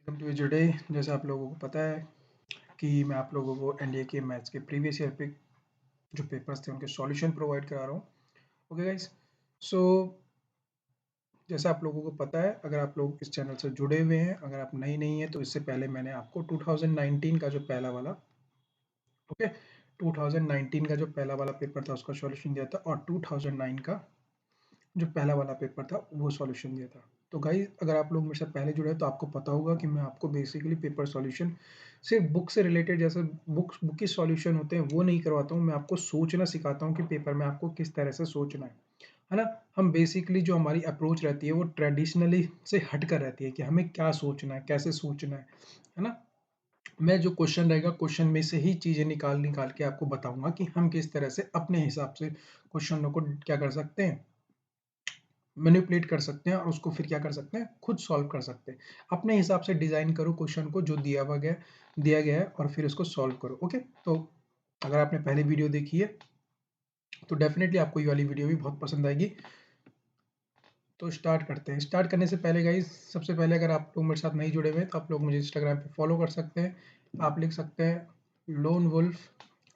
Welcome to एजुडे। जैसे आप लोगों को पता है कि मैं आप लोगों को एनडीए के मैथ्स के प्रीवियस ईयर पे जो पेपर्स थे उनके सॉल्यूशन प्रोवाइड करा रहा हूँ। ओके गाइस, सो जैसे आप लोगों को पता है, अगर आप लोग इस चैनल से जुड़े हुए हैं, अगर आप नई नहीं है तो इससे पहले मैंने आपको 2019 का जो पहला वाला ओके 2019 का जो पहला वाला पेपर था उसका सॉल्यूशन दिया था, और 2009 का जो पहला वाला पेपर था वो सॉल्यूशन दिया था। तो गाइस, अगर आप लोग मेरे से पहले जुड़े हैं तो आपको पता होगा कि मैं आपको बेसिकली पेपर सॉल्यूशन सिर्फ बुक से रिलेटेड, जैसे बुक की सॉल्यूशन होते हैं वो नहीं करवाता हूँ। मैं आपको सोचना सिखाता हूँ कि पेपर में आपको किस तरह से सोचना है ना। हम बेसिकली जो हमारी अप्रोच रहती है वो ट्रेडिशनली से हट कर रहती है कि हमें क्या सोचना है, कैसे सोचना है ना। मैं जो क्वेश्चन रहेगा, क्वेश्चन में से ही चीज़ें निकाल निकाल के आपको बताऊंगा कि हम किस तरह से अपने हिसाब से क्वेश्चनों को क्या कर सकते हैं, मैनिपुलेट कर सकते हैं, और उसको फिर क्या कर सकते हैं, खुद सॉल्व कर सकते हैं। अपने हिसाब से डिज़ाइन करो क्वेश्चन को जो दिया गया है, और फिर उसको सॉल्व करो। ओके, तो अगर आपने पहले वीडियो देखी है तो डेफिनेटली आपको ये वाली वीडियो भी बहुत पसंद आएगी। तो स्टार्ट करते हैं। स्टार्ट करने से पहले गाइस, सबसे पहले अगर आप लोग मेरे साथ नहीं जुड़े हुए तो आप लोग मुझे इंस्टाग्राम पे फॉलो कर सकते हैं। आप लिख सकते हैं लोन वुल्फ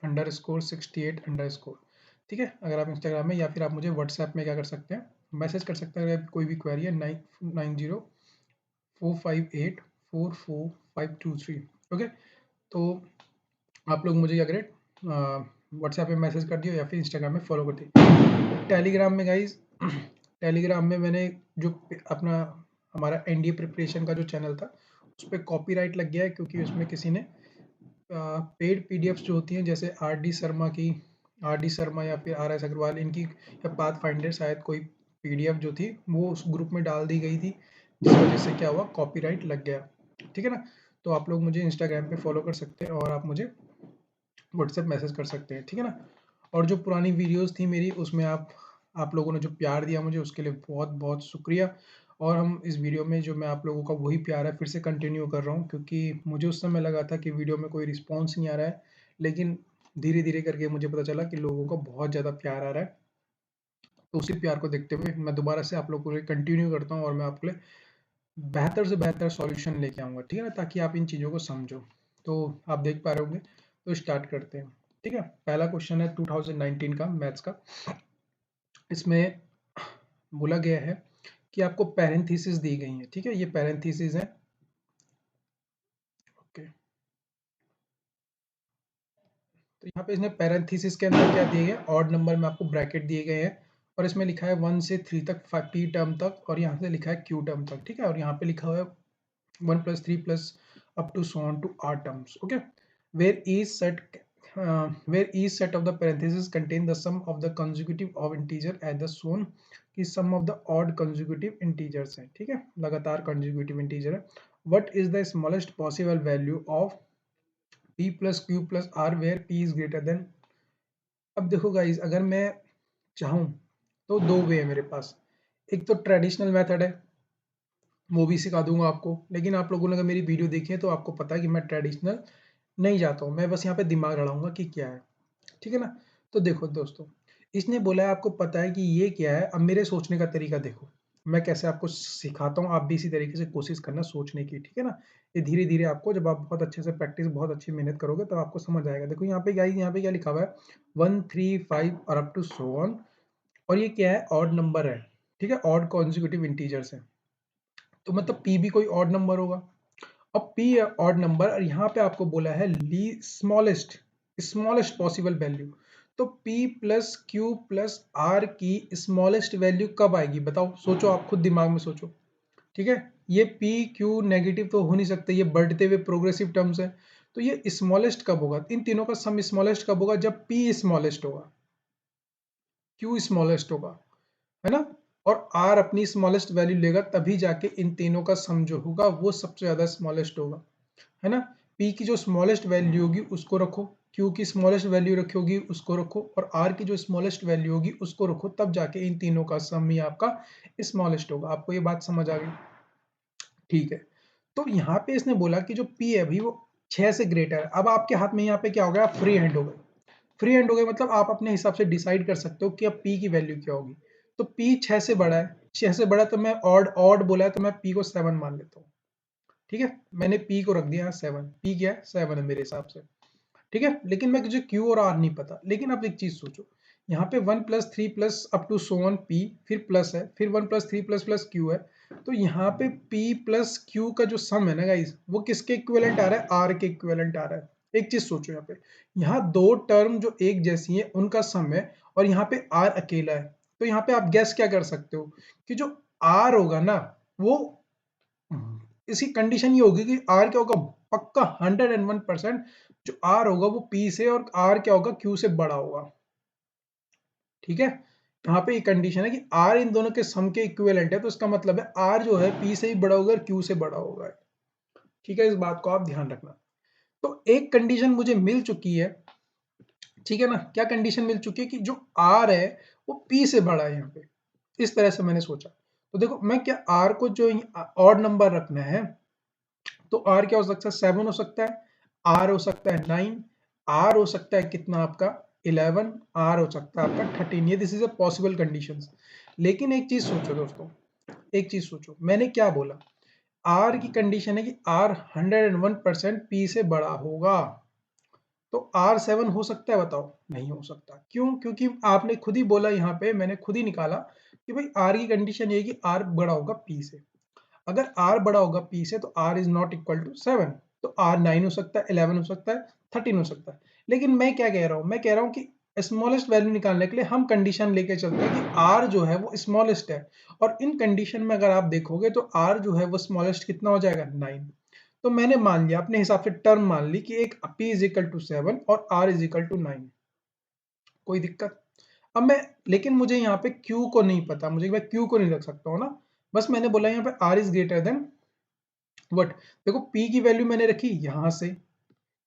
_68_, ठीक है। अगर आप इंस्टाग्राम में, या फिर आप मुझे व्हाट्सएप में क्या कर सकते हैं, मैसेज कर सकते हैं। अगर कोई भी क्वेरी है 9045844523। ओके, तो आप लोग मुझे क्या करें, व्हाट्सएप पे मैसेज कर दियो या फिर इंस्टाग्राम में फॉलो कर दिए। टेलीग्राम में गाइज, टेलीग्राम में मैंने जो अपना हमारा एनडीए प्रिपरेशन का जो चैनल था उस पर कॉपीराइट लग गया है, क्योंकि उसमें किसी ने पेड पीडीएफ्स जो होती हैं, जैसे आर डी शर्मा या फिर आर एस अग्रवाल इनकी, या पाथ फाइंडर, शायद कोई पीडीएफ जो थी वो उस ग्रुप में डाल दी गई थी, जिस वजह से क्या हुआ, कॉपीराइट लग गया। ठीक है ना। तो आप लोग मुझे इंस्टाग्राम पे फॉलो कर सकते हैं और आप मुझे व्हाट्सएप मैसेज कर सकते हैं, ठीक है ना। और जो पुरानी वीडियोस थी मेरी, उसमें आप लोगों ने जो प्यार दिया मुझे, उसके लिए बहुत बहुत शुक्रिया। और हम इस वीडियो में जो मैं आप लोगों का वही प्यार है फिर से कंटिन्यू कर रहा हूँ, क्योंकि मुझे उस समय लगा था कि वीडियो में कोई रिस्पॉन्स नहीं आ रहा है, लेकिन धीरे धीरे करके मुझे पता चला कि लोगों को बहुत ज़्यादा प्यार आ रहा है। तो उसी प्यार को देखते हुए मैं दोबारा से आप लोगों को लिए कंटिन्यू करता हूँ, और मैं आपके लिए बेहतर से बेहतर सॉल्यूशन लेके आऊँगा, ठीक है ना, ताकि आप इन चीज़ों को समझो। तो आप देख पा रहे होंगे, तो स्टार्ट करते हैं। ठीक है, पहला क्वेश्चन है 2019 का मैथ्स का। इसमें बोला गया है कि आपको पैरेंथेसिस दी गई है, ठीक है, ये पैरेंथेसिस है। ओके, तो यहाँ पे इसने पैरेंथेसिस के अंदर क्या दिए गए, ऑड नंबर में आपको ब्रैकेट दिए गए हैं, और इसमें लिखा है 1 से 3 तक पी टर्म तक, और यहाँ से लिखा है क्यू टर्म तक, ठीक है। और यहाँ पे लिखा हुआ है 1 + 3 + up to so on to r terms, okay, where each set of the parentheses contain the sum of the consecutive of integer as the shown कि sum of the odd consecutive integers है, ठीक है, लगातार consecutive integer है। what is the smallest possible value of p plus q plus r where p is greater than। अब देखो guys, अगर मैं चाहूँ तो दो वे है मेरे पास। एक तो ट्रेडिशनल मेथड है, वो भी सिखा दूंगा आपको, लेकिन आप लोगों ने अगर मेरी वीडियो देखी है तो आपको पता है कि मैं ट्रेडिशनल नहीं जाता हूँ, मैं बस यहाँ पे दिमाग लड़ाऊंगा कि क्या है, ठीक है ना। तो देखो दोस्तों, इसने बोला है आपको पता है कि ये क्या है। अब मेरे सोचने का तरीका देखो, मैं कैसे आपको सिखाता हूँ, आप भी इसी तरीके से कोशिश करना सोचने की, ठीक है ना। ये धीरे धीरे आपको, जब आप बहुत अच्छे से प्रैक्टिस, बहुत अच्छी मेहनत करोगे तब आपको समझ आएगा। देखो यहाँ पे क्या, यहाँ पे क्या लिखा हुआ है, 1 3 5 और अप टू सो ऑन, और ये क्या है, ऑड नंबर है, ठीक है, ऑड कॉन्जिक्यूटिव इंटीजर्स है। तो मतलब p भी कोई ऑड नंबर होगा। अब p ऑड नंबर, और यहाँ पे आपको बोला है स्मॉलेस्ट स्मॉलेस्ट पॉसिबल वैल्यू। तो p plus q plus r की स्मॉलेस्ट वैल्यू कब आएगी, बताओ, सोचो, आप खुद दिमाग में सोचो, ठीक है। ये p q नेगेटिव तो हो नहीं सकते, ये बढ़ते हुए प्रोग्रेसिव टर्म्स है। तो ये स्मॉलेस्ट कब होगा, इन तीनों का सम स्मॉलेस्ट कब होगा, जब p स्मॉलेस्ट होगा, q स्मॉलेस्ट होगा, है ना। और r अपनी स्मॉलेस्ट वैल्यू लेगा, तभी जाके इन तीनों का सम जो होगा वो सबसे ज्यादा स्मॉलेस्ट होगा, है ना। p की जो स्मॉलेस्ट वैल्यू होगी उसको रखो, q की स्मॉलेस्ट वैल्यू रखी होगी उसको रखो, और r की जो स्मॉलेस्ट वैल्यू होगी उसको रखो, तब जाके इन तीनों का सम ही आपका स्मॉलेस्ट होगा। आपको ये बात समझ आ गई, ठीक है। तो यहाँ पे इसने बोला कि जो p है अभी वो 6 से ग्रेटर है। अब आपके हाथ में यहाँ पे क्या हो गया, फ्री हैंड हो गए। फ्री हैंड हो गए मतलब आप अपने हिसाब से डिसाइड कर सकते हो कि अब p की वैल्यू क्या होगी। तो p 6 से बड़ा है, 6 से बड़ा, तो मैं ऑड ऑड बोला है तो मैं p को 7 मान लेता हूँ, ठीक है, मैंने P को रख दिया यहाँ 7, P क्या है 7 है मेरे हिसाब से, ठीक है, लेकिन मैं मुझे Q और R नहीं पता। लेकिन अब एक चीज सोचो, यहाँ पे 1 plus 3 plus up to so on P, फिर प्लस है, फिर 1 प्लस 3 प्लस प्लस Q है, तो यहाँ पे P प्लस Q का जो सम है ना गाइस, वो किसके इक्विवेलेंट आ रहा है, R के इक्विवेलेंट आ रहा है। एक चीज सोचो, यहाँ पे यहाँ दो टर्म जो एक जैसी है उनका सम है, और यहाँ पे R अकेला है, तो यहाँ पे आप गैस क्या कर सकते हो कि जो R होगा ना, वो इसकी कंडीशन ये होगी कि R क्या होगा, पक्का 101% जो R होगा वो P से, और R क्या होगा, Q से बड़ा होगा, ठीक है। यहाँ पे ये कंडीशन है कि R इन दोनों के सम के इक्विवेलेंट है, तो इसका मतलब है R जो है P से ही बड़ा होगा और Q से बड़ा होगा, ठीक है, इस बात को आप ध्यान रखना। तो एक कंडीशन मुझे मिल चुकी है, ठीक है ना, क्या कंडीशन मिल चुकी है कि जो R है वो P से बड़ा है, यहाँ पे इस तरह से मैंने सोचा। तो देखो मैं क्या R को जो ऑड नंबर रखना है, तो R क्या हो सकता है, 7 हो सकता है, R हो सकता है 9, R हो सकता है कितना आपका 11, R हो सकता है आपका 13, ये this is a possible conditions. लेकिन एक चीज सोचो दोस्तों, एक चीज सोचो, मैंने क्या बोला, R की कंडीशन है कि R 101% P से बड़ा होगा, तो R7 हो सकता है, बताओ नहीं हो सकता, क्यों, क्योंकि आपने खुद ही बोला, यहाँ पे मैंने खुद ही निकाला कि भाई R की कंडीशन ये है कि R बड़ा होगा P से। अगर R बड़ा होगा P से तो R is not equal to 7, तो R 9 हो सकता है, 11 हो सकता है, 13 हो सकता है। लेकिन मैं क्या कह रहा हूँ, मैं कह रहा हूँ कि स्मॉलेस्ट वैल्यू निकालने के लिए हम कंडीशन लेके चलते हैं कि R जो है वो स्मॉलेस्ट है, और इन कंडीशन में अगर आप देखोगे तो R जो है वो स्मॉलेस्ट कितना हो जाएगा, 9। तो मैंने मान लिया अपने हिसाब से, टर्म मान ली कि एक P इज इक्वल टू 7 और R इज इक्वल टू 9, कोई दिक्कत। अब मैं, लेकिन मुझे यहाँ पे Q को नहीं पता, मुझे मैं Q को नहीं रख सकता हूँ ना, बस मैंने बोला यहाँ पे R is greater than what, देखो P की वैल्यू मैंने रखी यहाँ से,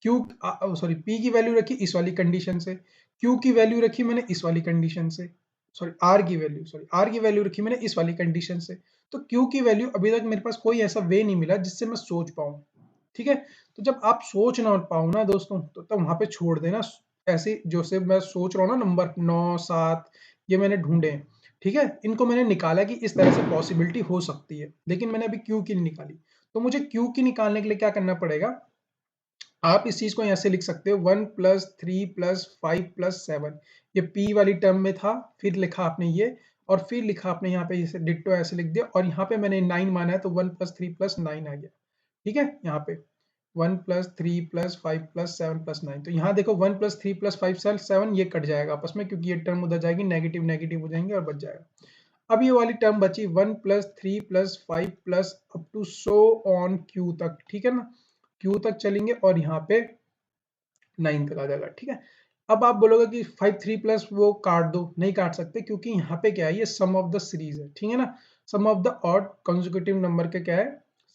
Q सॉरी P की वैल्यू रखी इस वाली कंडीशन से, Q की वैल्यू रखी मैंने इस वाली कंडीशन से, सॉरी R की वैल्यू रखी मैंने इस वाली कंडीशन से। तो Q की वैल्यू अभी तक मेरे पास कोई ऐसा वे नहीं मिला जिससे मैं सोच पाऊँ, ठीक है। तो जब आप सोच ना पाओ ना दोस्तों, तो तब वहां पे छोड़ देना, ऐसे जो से मैं सोच रहा हूँ ना, नंबर 9 7 ये मैंने ढूंढे हैं, ठीक है, इनको मैंने निकाला कि इस तरह से पॉसिबिलिटी हो सकती है, लेकिन मैंने अभी Q की नहीं निकाली। तो मुझे Q की निकालने के लिए क्या करना पड़ेगा, आप इस चीज को ऐसे लिख सकते हो 1 प्लस 3 प्लस 5 प्लस 7, ये P वाली टर्म में था, फिर लिखा आपने ये, और फिर लिखा आपने यहाँ पे, जैसे डिट्टो ऐसे लिख दिया, और यहाँ पे मैंने 9 माना है, तो 1 प्लस 3 प्लस 9 आ गया, ठीक है। यहाँ पे 1 प्लस 3 प्लस 5 प्लस 7 प्लस 9, तो यहाँ देखो 1 प्लस 3 प्लस 5 7 ये कट जाएगा आपस में, क्योंकि ये टर्म उधर जाएगी, नेगेटिव नेगेटिव हो जाएंगे और बच जाएगा। अब ये वाली टर्म बची 1 plus 3 plus 5 plus up to so on Q तक, ठीक है ना, Q तक चलेंगे और यहाँ पे 9 तक आ जाएगा, ठीक है। अब आप बोलोगे कि 5 3 प्लस वो काट दो, नहीं काट सकते, क्योंकि यहाँ पे क्या है, ये सम ऑफ द सीरीज है, ठीक है ना, sum of the odd consecutive number के क्या है,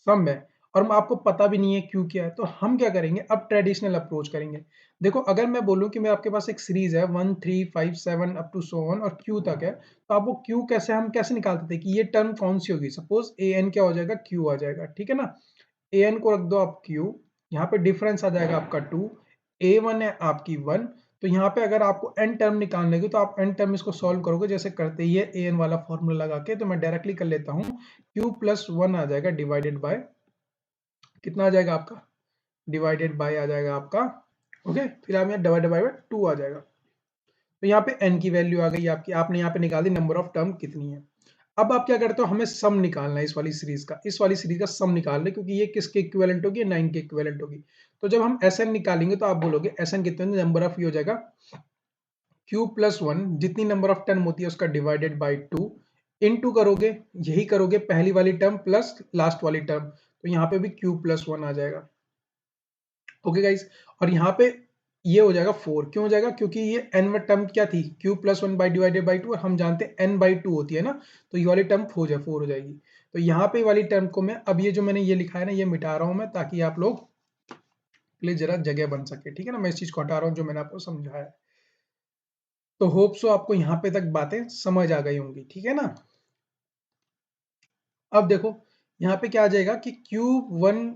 सम है, और आपको पता भी नहीं है क्यू क्या है। तो हम क्या करेंगे, अब ट्रेडिशनल अप्रोच करेंगे। देखो अगर मैं बोलूं कि मैं आपके पास एक सीरीज है 1 3 5 7 अप टू सो ऑन और क्यू तक है, तो आप वो क्यू कैसे, हम कैसे निकालते थे कि ये टर्म कौन सी होगी, सपोज ए एन क्या हो जाएगा, क्यू आ जाएगा, ठीक है ना, ए एन को रख दो आप क्यू, यहाँ पे डिफरेंस आ जाएगा आपका 2, ए वन है आपकी 1, तो यहाँ पे अगर आपको एन टर्म निकालने की, तो आप एन टर्म इसको सॉल्व करोगे जैसे करते ही है, ए एन वाला फॉर्मूला लगा के, तो मैं डायरेक्टली कर लेता हूँ, क्यू प्लस 1 आ जाएगा डिवाइडेड बाय, कितना आ जाएगा आपका, डिवाइडेड बाय आ जाएगा आपका, ओके, फिर आप यहाँ डिवाइडेड बाय 2 आ जाएगा। तो यहाँ पे n की वैल्यू आ गई आपकी, आपने यहाँ पे निकाल दी नंबर ऑफ टर्म कितनी है। अब आप क्या करते हो, हमें सम निकालना है इस वाली सीरीज का, इस वाली सीरीज का सम निकाल रहे, क्योंकि ये किसके इक्विवेलेंट होगी, 9 के इक्विवेलेंट होगी। तो जब हम Sn निकालेंगे तो आप बोलोगे Sn कितने, नंबर ऑफ ये हो जाएगा q प्लस 1, जितनी नंबर ऑफ टर्म होती है उसका डिवाइडेड बाई 2, इनटू करोगे, यही करोगे पहली वाली टर्म प्लस लास्ट वाली टर्म, तो यहाँ पे भी q प्लस 1 आ जाएगा, ओके गाइस। और यहाँ पे ये हो जाएगा 4, क्यों हो जाएगा, क्योंकि ये n टर्म क्या थी, q plus 1 by divided by 2, और हम जानते हैं n बाई 2 होती है ना, तो ये वाली टर्म 4 हो जाएगी। तो यहाँ पे वाली टर्म को मैं, अब ये जो मैंने ये लिखा है ना, ये मिटा रहा हूँ मैं, ताकि आप लोग के लिए जरा जगह बन सके, ठीक है ना, मैं इस चीज को हटा रहा हूँ जो मैंने आपको समझाया है। तो होप सो आपको यहाँ पे तक बातें समझ आ गई होंगी, ठीक है ना। अब देखो यहाँ पे क्या आ जाएगा कि q1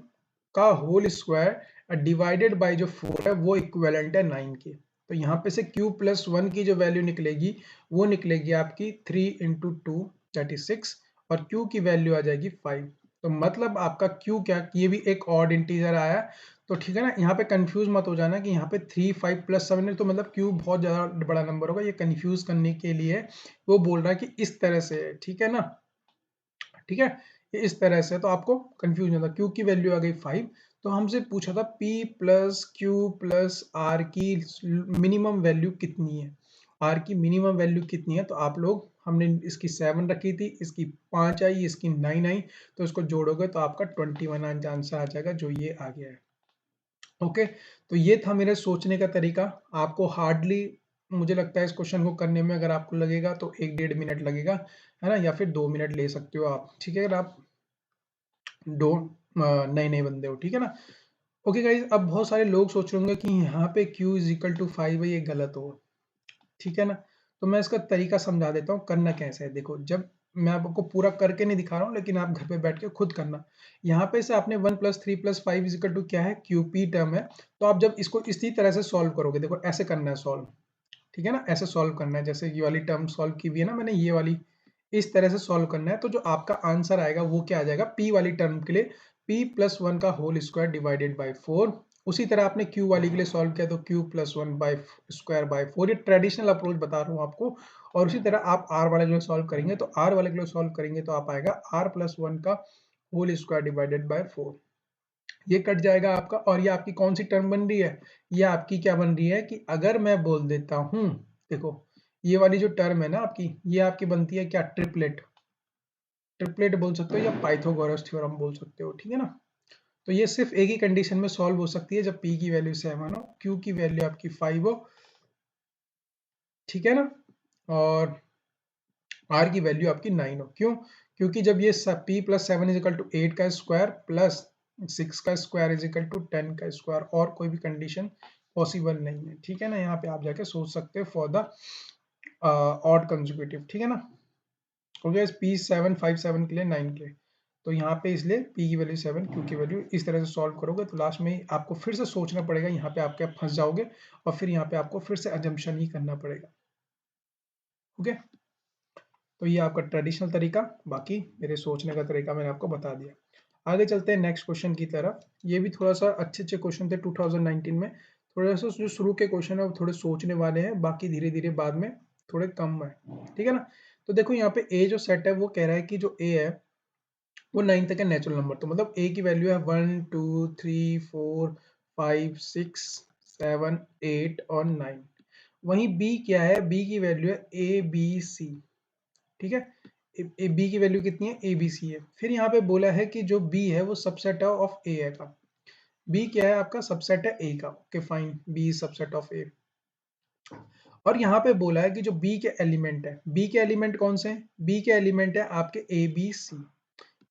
का होल स्क्वायर डिवाइडेड बाय जो 4 है वो इक्विवेलेंट है 9 के, तो यहाँ पे से q प्लस 1 की जो वैल्यू निकलेगी वो निकलेगी आपकी 3 इंटू 2 दैट इज 6, और q की वैल्यू आ जाएगी 5। तो मतलब आपका q क्या, ये भी एक ऑड इंटीजर आया। तो ठीक है ना, यहाँ पे कंफ्यूज मत हो जाना कि यहाँ पे 3 5 प्लस 7 है तो मतलब q बहुत ज्यादा बड़ा नंबर होगा, ये कंफ्यूज करने के लिए वो बोल रहा है कि इस तरह से है, ठीक है ना। ठीक है, ये इस तरह से, तो आपको कंफ्यूज नहीं होता। q की वैल्यू आ गई 5, तो हमसे पूछा था p plus q plus r की मिनिमम वैल्यू कितनी है, r की मिनिमम वैल्यू कितनी है। तो आप लोग, हमने इसकी 7 रखी थी, इसकी 5 आई, इसकी 9 आई, तो इसको जोड़ोगे तो आपका 21 आंसर आ जाएगा, जो ये आ गया है। ओके, तो ये था मेरे सोचने का तरीका। आपको हार्डली, मुझे लगता है इस क्वेश्चन को करने में अगर आपको लगेगा तो 1-1.5 मिनट लगेगा, है ना, या फिर 2 मिनट ले सकते हो आप, ठीक है, अगर आप दो नए नए बंदे हो, ठीक है ना। ओके गाइज, अब बहुत सारे लोग सोच रहे होंगे कि यहाँ पे q इज इक्वल टू 5 है, ये गलत हो, ठीक है ना। तो मैं इसका तरीका समझा देता हूँ करना कैसे है। देखो, जब मैं आपको पूरा करके नहीं दिखा रहा हूँ, लेकिन आप घर पे बैठ के खुद करना। यहाँ पे से आपने 1 + 3 + 5 इजिकल टू क्या है, QP टर्म है। तो आप जब इसको इसी तरह से सॉल्व करोगे, देखो ऐसे करना है सॉल्व, ठीक है ना, ऐसे सॉल्व करना है, जैसे ये वाली टर्म सॉल्व की हुई है ना मैंने, ये वाली इस तरह से सॉल्व करना है। तो जो आपका आंसर आएगा वो क्या आ जाएगा, p वाली टर्म के लिए p+1 का होल स्क्वायर डिवाइडेड बाय 4। उसी तरह आपने q वाली के लिए सॉल्व किया तो q+1 बाय स्क्वायर बाय 4। ये ट्रेडिशनल अप्रोच बता रहा हूँ आपको। और उसी तरह आप r वाले के लिए सॉल्व करेंगे, तो r वाले के लिए सॉल्व करेंगे तो आप आएगा r+1 का होल स्क्वायर डिवाइडेड बाय 4। ये कट जाएगा आपका, और ये आपकी कौन सी टर्म बन रही है, ये आपकी क्या बन रही है कि अगर मैं बोल देता हूं, देखो ये वाली जो टर्म है ना आपकी, ये आपकी बनती है क्या, ट्रिपलेट। ट्रिपलेट बोल सकते हो या पाइथागोरस थ्योरम बोल सकते हो, ठीक है ना। तो ये सिर्फ एक ही कंडीशन में सॉल्व हो सकती है, जब p की वैल्यू 7 हो, q की वैल्यू आपकी 5 हो, ठीक है ना, और r की वैल्यू आपकी 9 हो। क्यों, क्योंकि जब ये p+7 इजिकल टू 8 का स्क्वायर प्लस 6 का स्क्वायर इजिकल टू 10 का स्क्वायर, और कोई भी कंडीशन पॉसिबल नहीं है, ठीक है ना। यहाँ पे आप जाके सोच सकते हो फॉर द ऑड कंसेक्यूटिव, ठीक है ना। हो गया p7 5 7 के लिए 9 के लिए, तो यहाँ पे इसलिए p की वैल्यू 7, q की वैल्यू, इस तरह से सॉल्व करोगे तो लास्ट में आपको फिर से सोचना पड़ेगा, यहाँ पे आप क्या फंस जाओगे, और फिर यहाँ पे आपको फिर से अजम्पशन ही करना पड़ेगा। ओके, तो ये आपका ट्रेडिशनल तरीका, बाकी मेरे सोचने का तरीका मैंने आपको बता दिया। आगे चलते हैं नेक्स्ट क्वेश्चन की तरफ। ये भी थोड़ा सा अच्छे अच्छे क्वेश्चन थे 2019 में। थोड़ा सा जो शुरू के क्वेश्चन है वो थोड़े सोचने वाले हैं, बाकी धीरे धीरे बाद में थोड़े कम है, ठीक है ना। तो देखो यहाँ पे ए जो सेट है वो कह रहा है कि जो ए है वो 9 तक है नेचुरल नंबर, तो मतलब ए की वैल्यू है 1 2 3 4 5 6 7 8 और 9। वहीं बी क्या है, बी की वैल्यू है ए बी सी, ठीक है। बी की वैल्यू कितनी है, ए बी सी है। फिर यहाँ पे बोला है कि जो बी है वो सबसेट है ऑफ ए है का। बी क्या है आपका, सबसेट है ए का। Okay fine, B subset of A. और यहाँ पे बोला है कि जो बी के एलिमेंट है, बी के एलिमेंट कौन से हैं, बी के एलिमेंट है आपके ए बी सी,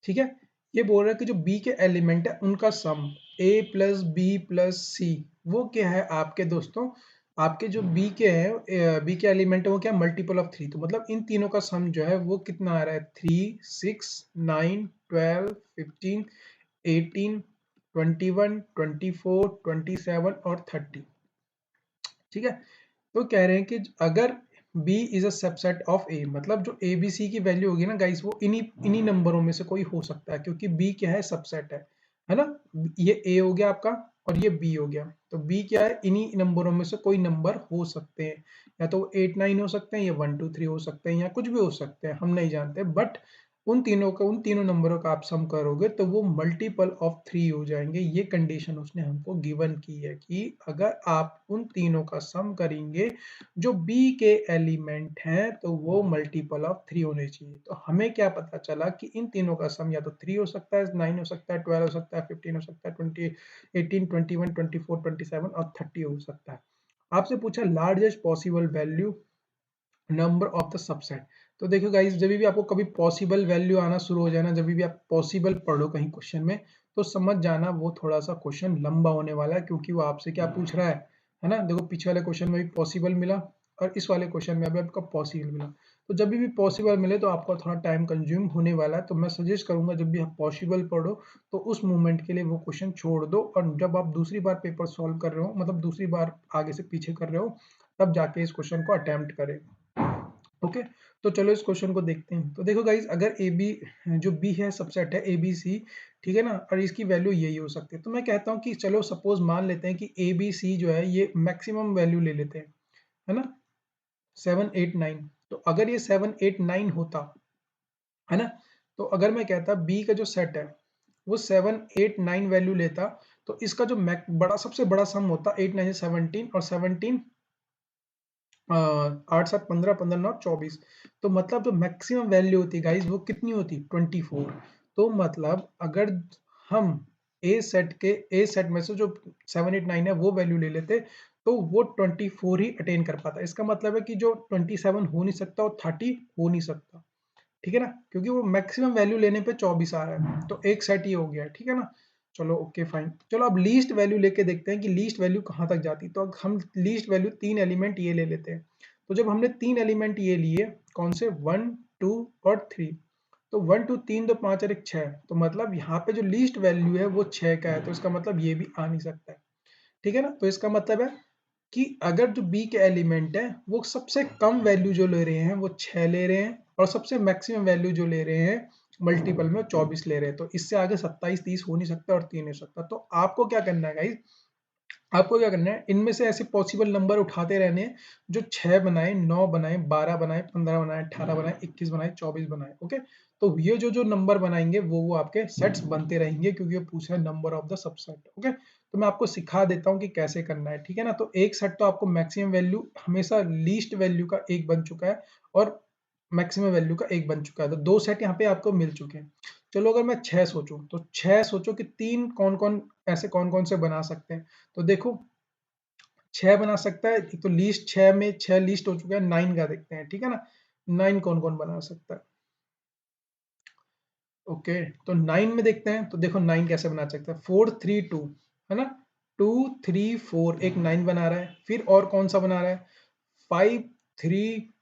ठीक है। ये बोल रहा है कि जो बी के एलिमेंट है उनका सम a प्लस बी प्लस सी, वो क्या है आपके दोस्तों, आपके जो बी के हैं, बी के एलिमेंट है वो क्या, मल्टीपल ऑफ 3। तो मतलब इन तीनों का सम जो है वो कितना आ रहा है, 3 6 9 12 15 18 21 24 27 और 30, ठीक है। तो कह रहे हैं कि अगर B is a subset of A, मतलब जो ए बी सी की वैल्यू होगी ना गाइस, वो इन्हीं इन्हीं नंबरों में से कोई हो सकता है, क्योंकि B क्या है, सबसेट है ना। ये A हो गया आपका और ये B हो गया, तो B क्या है, इन्हीं नंबरों में से कोई नंबर हो सकते हैं, या तो 8 9 हो सकते हैं, या 1 2 3 हो सकते हैं, या कुछ भी हो सकते हैं, हम नहीं जानते। बट उन तीनों नंबरों का आप सम करोगे तो वो मल्टीपल ऑफ 3 हो जाएंगे। ये कंडीशन उसने हमको गिवन की है कि अगर आप उन तीनों का सम करेंगे जो B के एलिमेंट हैं तो वो मल्टीपल ऑफ 3 होने चाहिए। तो हमें क्या पता चला कि इन तीनों का सम या तो 3 हो सकता है, 9 हो सकता है, 12 हो सकता है, 15 हो सकता है, 20 18 21 24 27 और 30 हो सकता है। आपसे पूछा largest possible value number of the subset. तो देखो गाइस, जब भी आपको कभी पॉसिबल वैल्यू आना शुरू हो जाए ना, जब भी आप पॉसिबल पढ़ो कहीं क्वेश्चन में, तो समझ जाना वो थोड़ा सा क्वेश्चन लंबा होने वाला है, क्योंकि वो आपसे क्या पूछ रहा है ना। देखो पीछे वाले क्वेश्चन में भी पॉसिबल मिला, और इस वाले क्वेश्चन में भी आपका पॉसिबल मिला। तो जब भी पॉसिबल मिले तो आपका थोड़ा टाइम कंज्यूम होने वाला है, तो मैं सजेस्ट करूंगा जब भी आप पॉसिबल पढ़ो तो उस मोमेंट के लिए वो क्वेश्चन छोड़ दो, और जब आप दूसरी बार पेपर सॉल्व कर रहे हो, मतलब दूसरी बार आगे से पीछे कर रहे हो, तब जाके इस क्वेश्चन को अटेम्प्ट करें। ओके, तो चलो इस क्वेश्चन को देखते हैं। तो देखो गाइज, अगर ए बी जो बी है सबसेट है ए बी सी, ठीक है ना, और इसकी वैल्यू यही हो सकती है, तो मैं कहता हूँ कि चलो सपोज मान लेते हैं कि ए बी सी जो है ये मैक्सिमम वैल्यू ले लेते हैं, है ना, 7 8 9। तो अगर ये 7 8 9 होता है ना, तो अगर मैं कहता बी का जो सेट है वो 7 8 9 वैल्यू लेता, तो इसका जो बड़ा सबसे बड़ा सम होता 8 9 17 और 17 8 7 15 15 9 24। तो मतलब जो मैक्सिमम वैल्यू होती है गाइज वो कितनी होती 24। तो मतलब अगर हम ए सेट में से जो 7 8 9 है वो वैल्यू ले लेते, तो वो 24 ही अटेन कर पाता। इसका मतलब है कि जो 27 हो नहीं सकता और 30 हो नहीं सकता, ठीक है ना, क्योंकि वो मैक्सिमम वैल्यू लेने पे 24 आ रहा है, तो एक सेट ही हो गया, ठीक है ना। चलो ओके फाइन, चलो अब लीस्ट वैल्यू लेके देखते हैं कि लीस्ट वैल्यू कहाँ तक जाती। तो हम लीस्ट वैल्यू 3 एलिमेंट ये ले लेते हैं। तो जब हमने 3 एलिमेंट ये लिए, कौन से 1 2 और 3, तो 1 2 3 2 5 और 1 6, तो मतलब यहाँ पे जो लीस्ट वैल्यू है वो 6 का है, तो इसका मतलब ये भी आ नहीं सकता है, ठीक है ना। तो इसका मतलब है कि अगर जो बी के एलिमेंट है वो सबसे कम वैल्यू जो ले रहे हैं वो 6 ले रहे हैं, और सबसे मैक्सिमम वैल्यू जो ले रहे हैं मल्टीपल में वो 24 ले रहे हैं, तो इससे आगे 27 30 हो नहीं सकता और 3 हो सकता। तो आपको क्या करना है गाइज, आपको क्या करना है, इनमें से ऐसे पॉसिबल नंबर उठाते रहने हैं जो 6 बनाए, 9 बनाए, 12 बनाए, 15 बनाए, 18 बनाए, 21 बनाए, 24 बनाए। ओके, तो ये जो जो नंबर बनाएंगे वो आपके सेट्स बनते रहेंगे, क्योंकि ये पूछ रहा है number of the subset. Okay, तो मैं आपको सिखा देता हूँ कि कैसे करना है, ठीक है ना। तो एक सेट तो आपको मैक्सिमम वैल्यू हमेशा लीस्ट वैल्यू का एक बन चुका है और मैक्सिमम वैल्यू का एक बन चुका है, तो दो सेट यहाँ पे आपको मिल चुके हैं। चलो अगर मैं 6 सोचूं, तो 6 सोचो कि तीन कौन कौन ऐसे कौन कौन से बना सकते हैं। तो देखो 6 बना सकता है, एक तो लीस्ट 6 में 6 लीस्ट हो चुका है, 9 का देखते हैं, ठीक है ना। 9 कौन कौन बना सकता है। ओके, तो 9 में देखते हैं, तो देखो 9 कैसे बना सकते हैं, 4 3 2, है ना, 2 3 4 एक 9 बना रहा है। फिर और कौन सा बना रहा है, 5 3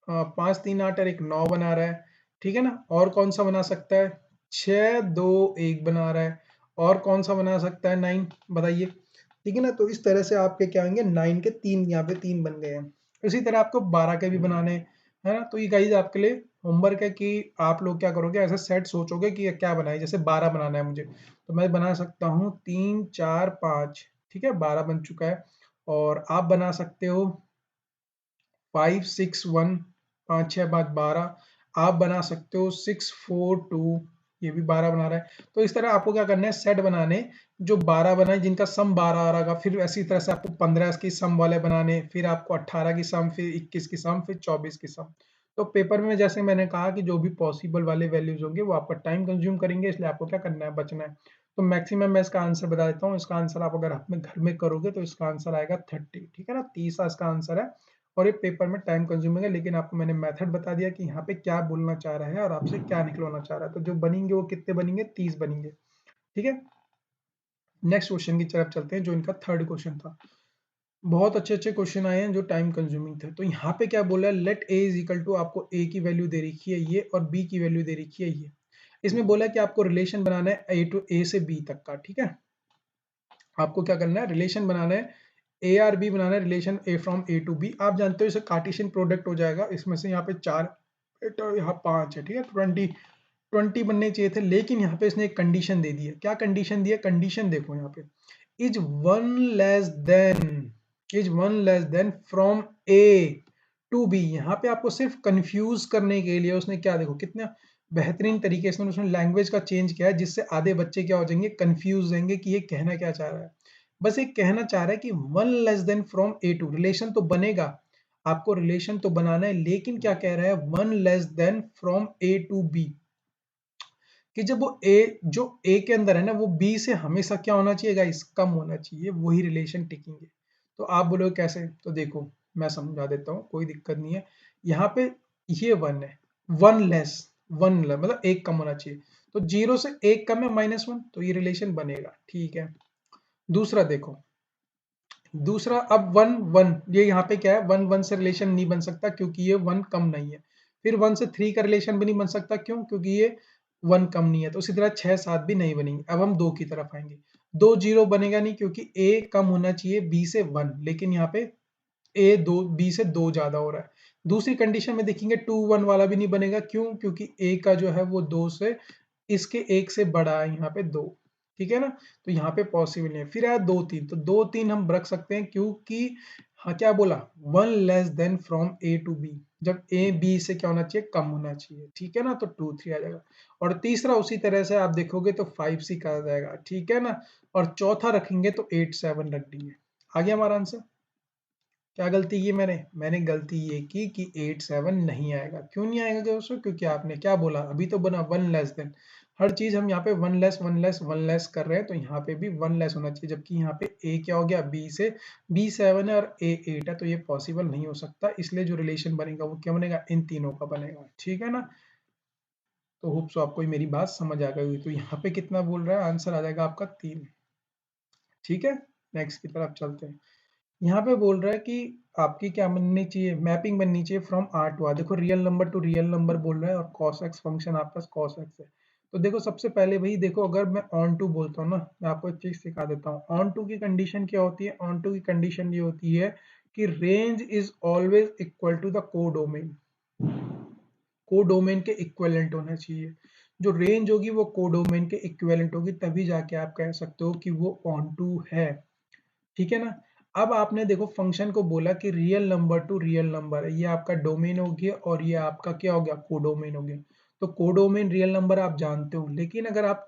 5 3 8 और एक 9 बना रहा है, ठीक है ना। और कौन सा बना सकता है, 6 2 1 बना रहा है। और कौन सा बना सकता है 9, बताइए, ठीक है ना। तो इस तरह से आपके क्या होंगे, 9 के तीन, यहाँ पे 3 बन गए हैं। इसी तरह आपको 12 के भी बनाने हैं, है ना। तो ये गाइज आपके लिए होमवर्क है कि आप लोग क्या करोगे, ऐसा सेट सोचोगे कि क्या बनाए। जैसे 12 बनाना है मुझे, तो मैं बना सकता हूँ 3 4 5, ठीक है, 12 बन चुका है। और आप बना सकते हो 5 6 1, 5 6 5 12। आप बना सकते हो 6 4 2, ये भी 12 बना रहा है। तो इस तरह आपको क्या करना है, सेट बनाने जो 12 बनाए जिनका सम 12 आ रहा, फिर ऐसी तरह से आपको 15 की सम वाले बनाने, फिर आपको 18 की सम, फिर 21 की सम, फिर 24 की सम। तो पेपर में जैसे मैंने कहा कि जो भी पॉसिबल वाले वैल्यूज होंगे वो आपका टाइम कंज्यूम करेंगे, इसलिए आपको क्या करना है, बचना है। तो मैक्सिमम मैं इसका आंसर बता देता हूँ। इसका आंसर आप अगर अपने घर में करोगे तो इसका आंसर आएगा 30, ठीक है ना, 30 इसका आंसर है। और ये पेपर में टाइम कंज्यूमिंग है, लेकिन आपको मैंने मेथड बता दिया कि यहाँ पे क्या बोलना चाह रहा है और आपसे क्या निकलवाना चाह रहा है। तो जो बनेंगे वो कितने बनेंगे, 30 बनेंगे, ठीक है। नेक्स्ट क्वेश्चन की तरफ चलते हैं, जो इनका थर्ड क्वेश्चन था। बहुत अच्छे अच्छे क्वेश्चन आए हैं जो टाइम कंज्यूमिंग थे। तो यहाँ पे क्या बोला है, let A is equal to, आपको ए की वैल्यू दे रखी है ये और बी की वैल्यू दे रखी है ये। इसमें बोला है कि आपको रिलेशन बनाना है ए टू ए से बी तक का, ठीक है। आपको क्या करना है, रिलेशन बनाना है, ए आर बी बनाना है, relation A from A to B. आप जानते हो इसे कार्टेशियन प्रोडक्ट हो जाएगा, इसमें से यहाँ पे 4 तो यहाँ 5 है, ठीक है, 20 बनने चाहिए थे, लेकिन यहाँ पे इसने एक कंडीशन दे दी है। क्या कंडीशन दी है, कंडीशन देखो यहाँ पे, is one less than, is one less than from A to B. यहाँ पे आपको सिर्फ कंफ्यूज करने के लिए उसने क्या, देखो कितना बेहतरीन तरीके से उसने लैंग्वेज का चेंज किया है, जिससे आधे बच्चे क्या हो जाएंगे, कंफ्यूज रहेंगे कि ये कहना क्या चाह रहा है। बस ये कहना चाह रहा है कि one less than from A to, relation तो बनेगा, आपको रिलेशन तो बनाना है, लेकिन क्या कह रहा है, one less than from A to B, कि जब वो ए जो ए के अंदर है ना वो बी से हमेशा क्या होना चाहिए गाइस, कम होना चाहिए, वही रिलेशन टिकेंगे। तो आप बोलोगे कैसे, तो देखो मैं समझा देता हूँ, कोई दिक्कत नहीं है। यहाँ पे ये वन है, वन लेस, मतलब एक कम होना चाहिए, तो 0 से 1 कम है -1, तो ये रिलेशन बनेगा, ठीक है। दूसरा देखो, दूसरा अब वन वन, ये यहाँ पे क्या है, वन वन से रिलेशन नहीं बन सकता क्योंकि ये वन कम नहीं है। फिर 1 से 3 का रिलेशन भी नहीं बन सकता, क्यों, क्योंकि ये 1 कम नहीं है। तो इसी तरह 6 7 भी नहीं बनेंगे। अब हम 2 की तरफ आएंगे, 2 0 बनेगा नहीं, क्योंकि ए कम होना चाहिए बी से 1, लेकिन यहाँ पे ए 2 बी से 2 ज्यादा हो रहा है। दूसरी कंडीशन में देखेंगे 2 1 वाला भी नहीं बनेगा, क्यों? क्योंकि a का जो है वो 2 से इसके 1 से बड़ा है यहाँ पे 2, ठीक है ना? तो यहाँ पे पॉसिबल नहीं है। फिर आया 2 3, तो 2 3 हम रख सकते हैं क्योंकि हाँ, क्या बोला? 1 less than from a to b, जब a b से क्या होना चाहिए? कम होना चाहिए, ठीक है ना? तो 2 3 आ जाएगा। और तीसरा उसी तरह से आप देखोगे तो 5 6 आ जाएगा, ठीक है ना? और चौथा रखेंगे तो 8 7 रख देंगे। आ गया हमारा आंसर। क्या गलती की मैंने गलती ये की कि 8 7 नहीं आएगा। क्यों नहीं आएगा दोस्तों? क्योंकि आपने क्या बोला? अभी तो बना 1 लेस देन। हर चीज हम यहाँ पे 1 लेस 1 लेस 1 लेस कर रहे हैं, तो यहाँ पे भी 1 लेस होना चाहिए, जबकि यहाँ पे a क्या हो गया? b से, b 7 है और a 8 है, तो ये पॉसिबल नहीं हो सकता। इसलिए जो रिलेशन बनेगा वो क्या बनेगा? इन तीनों का बनेगा, ठीक है ना? तो होप सो आपको मेरी बात समझ आ गई होगी। तो यहाँ पे कितना बोल रहा है? आंसर आ जाएगा आपका 3, ठीक है? नेक्स्ट की तरफ चलते हैं। यहाँ पे बोल रहा है कि आपकी क्या बननी चाहिए? मैपिंग बननी चाहिए फ्रॉम आर टू आर। देखो real number two real number बोल रहा है और cos x फंक्शन आपका cos x है। तो देखो सबसे पहले भाई देखो, अगर मैं ऑन टू बोलता हूँ ना, मैं आपको एक चीज सिखा देता हूँ। ऑन टू की कंडीशन क्या होती है? ऑन टू की कंडीशन ये होती है कि range is always equal to the codomain. Codomain के इक्विवेलेंट होना चाहिए। जो रेंज होगी वो कोडोमेन के इक्विवेलेंट होगी, तभी जाके आप कह सकते हो कि वो ऑन टू है, ठीक है ना? अब आपने देखो फंक्शन को बोला कि real number two real number है, ये आपका डोमेन हो गया और ये आपका क्या हो गया? कोडोमेन हो गया। तो कोडोमेन रियल नंबर आप जानते हो, लेकिन अगर आप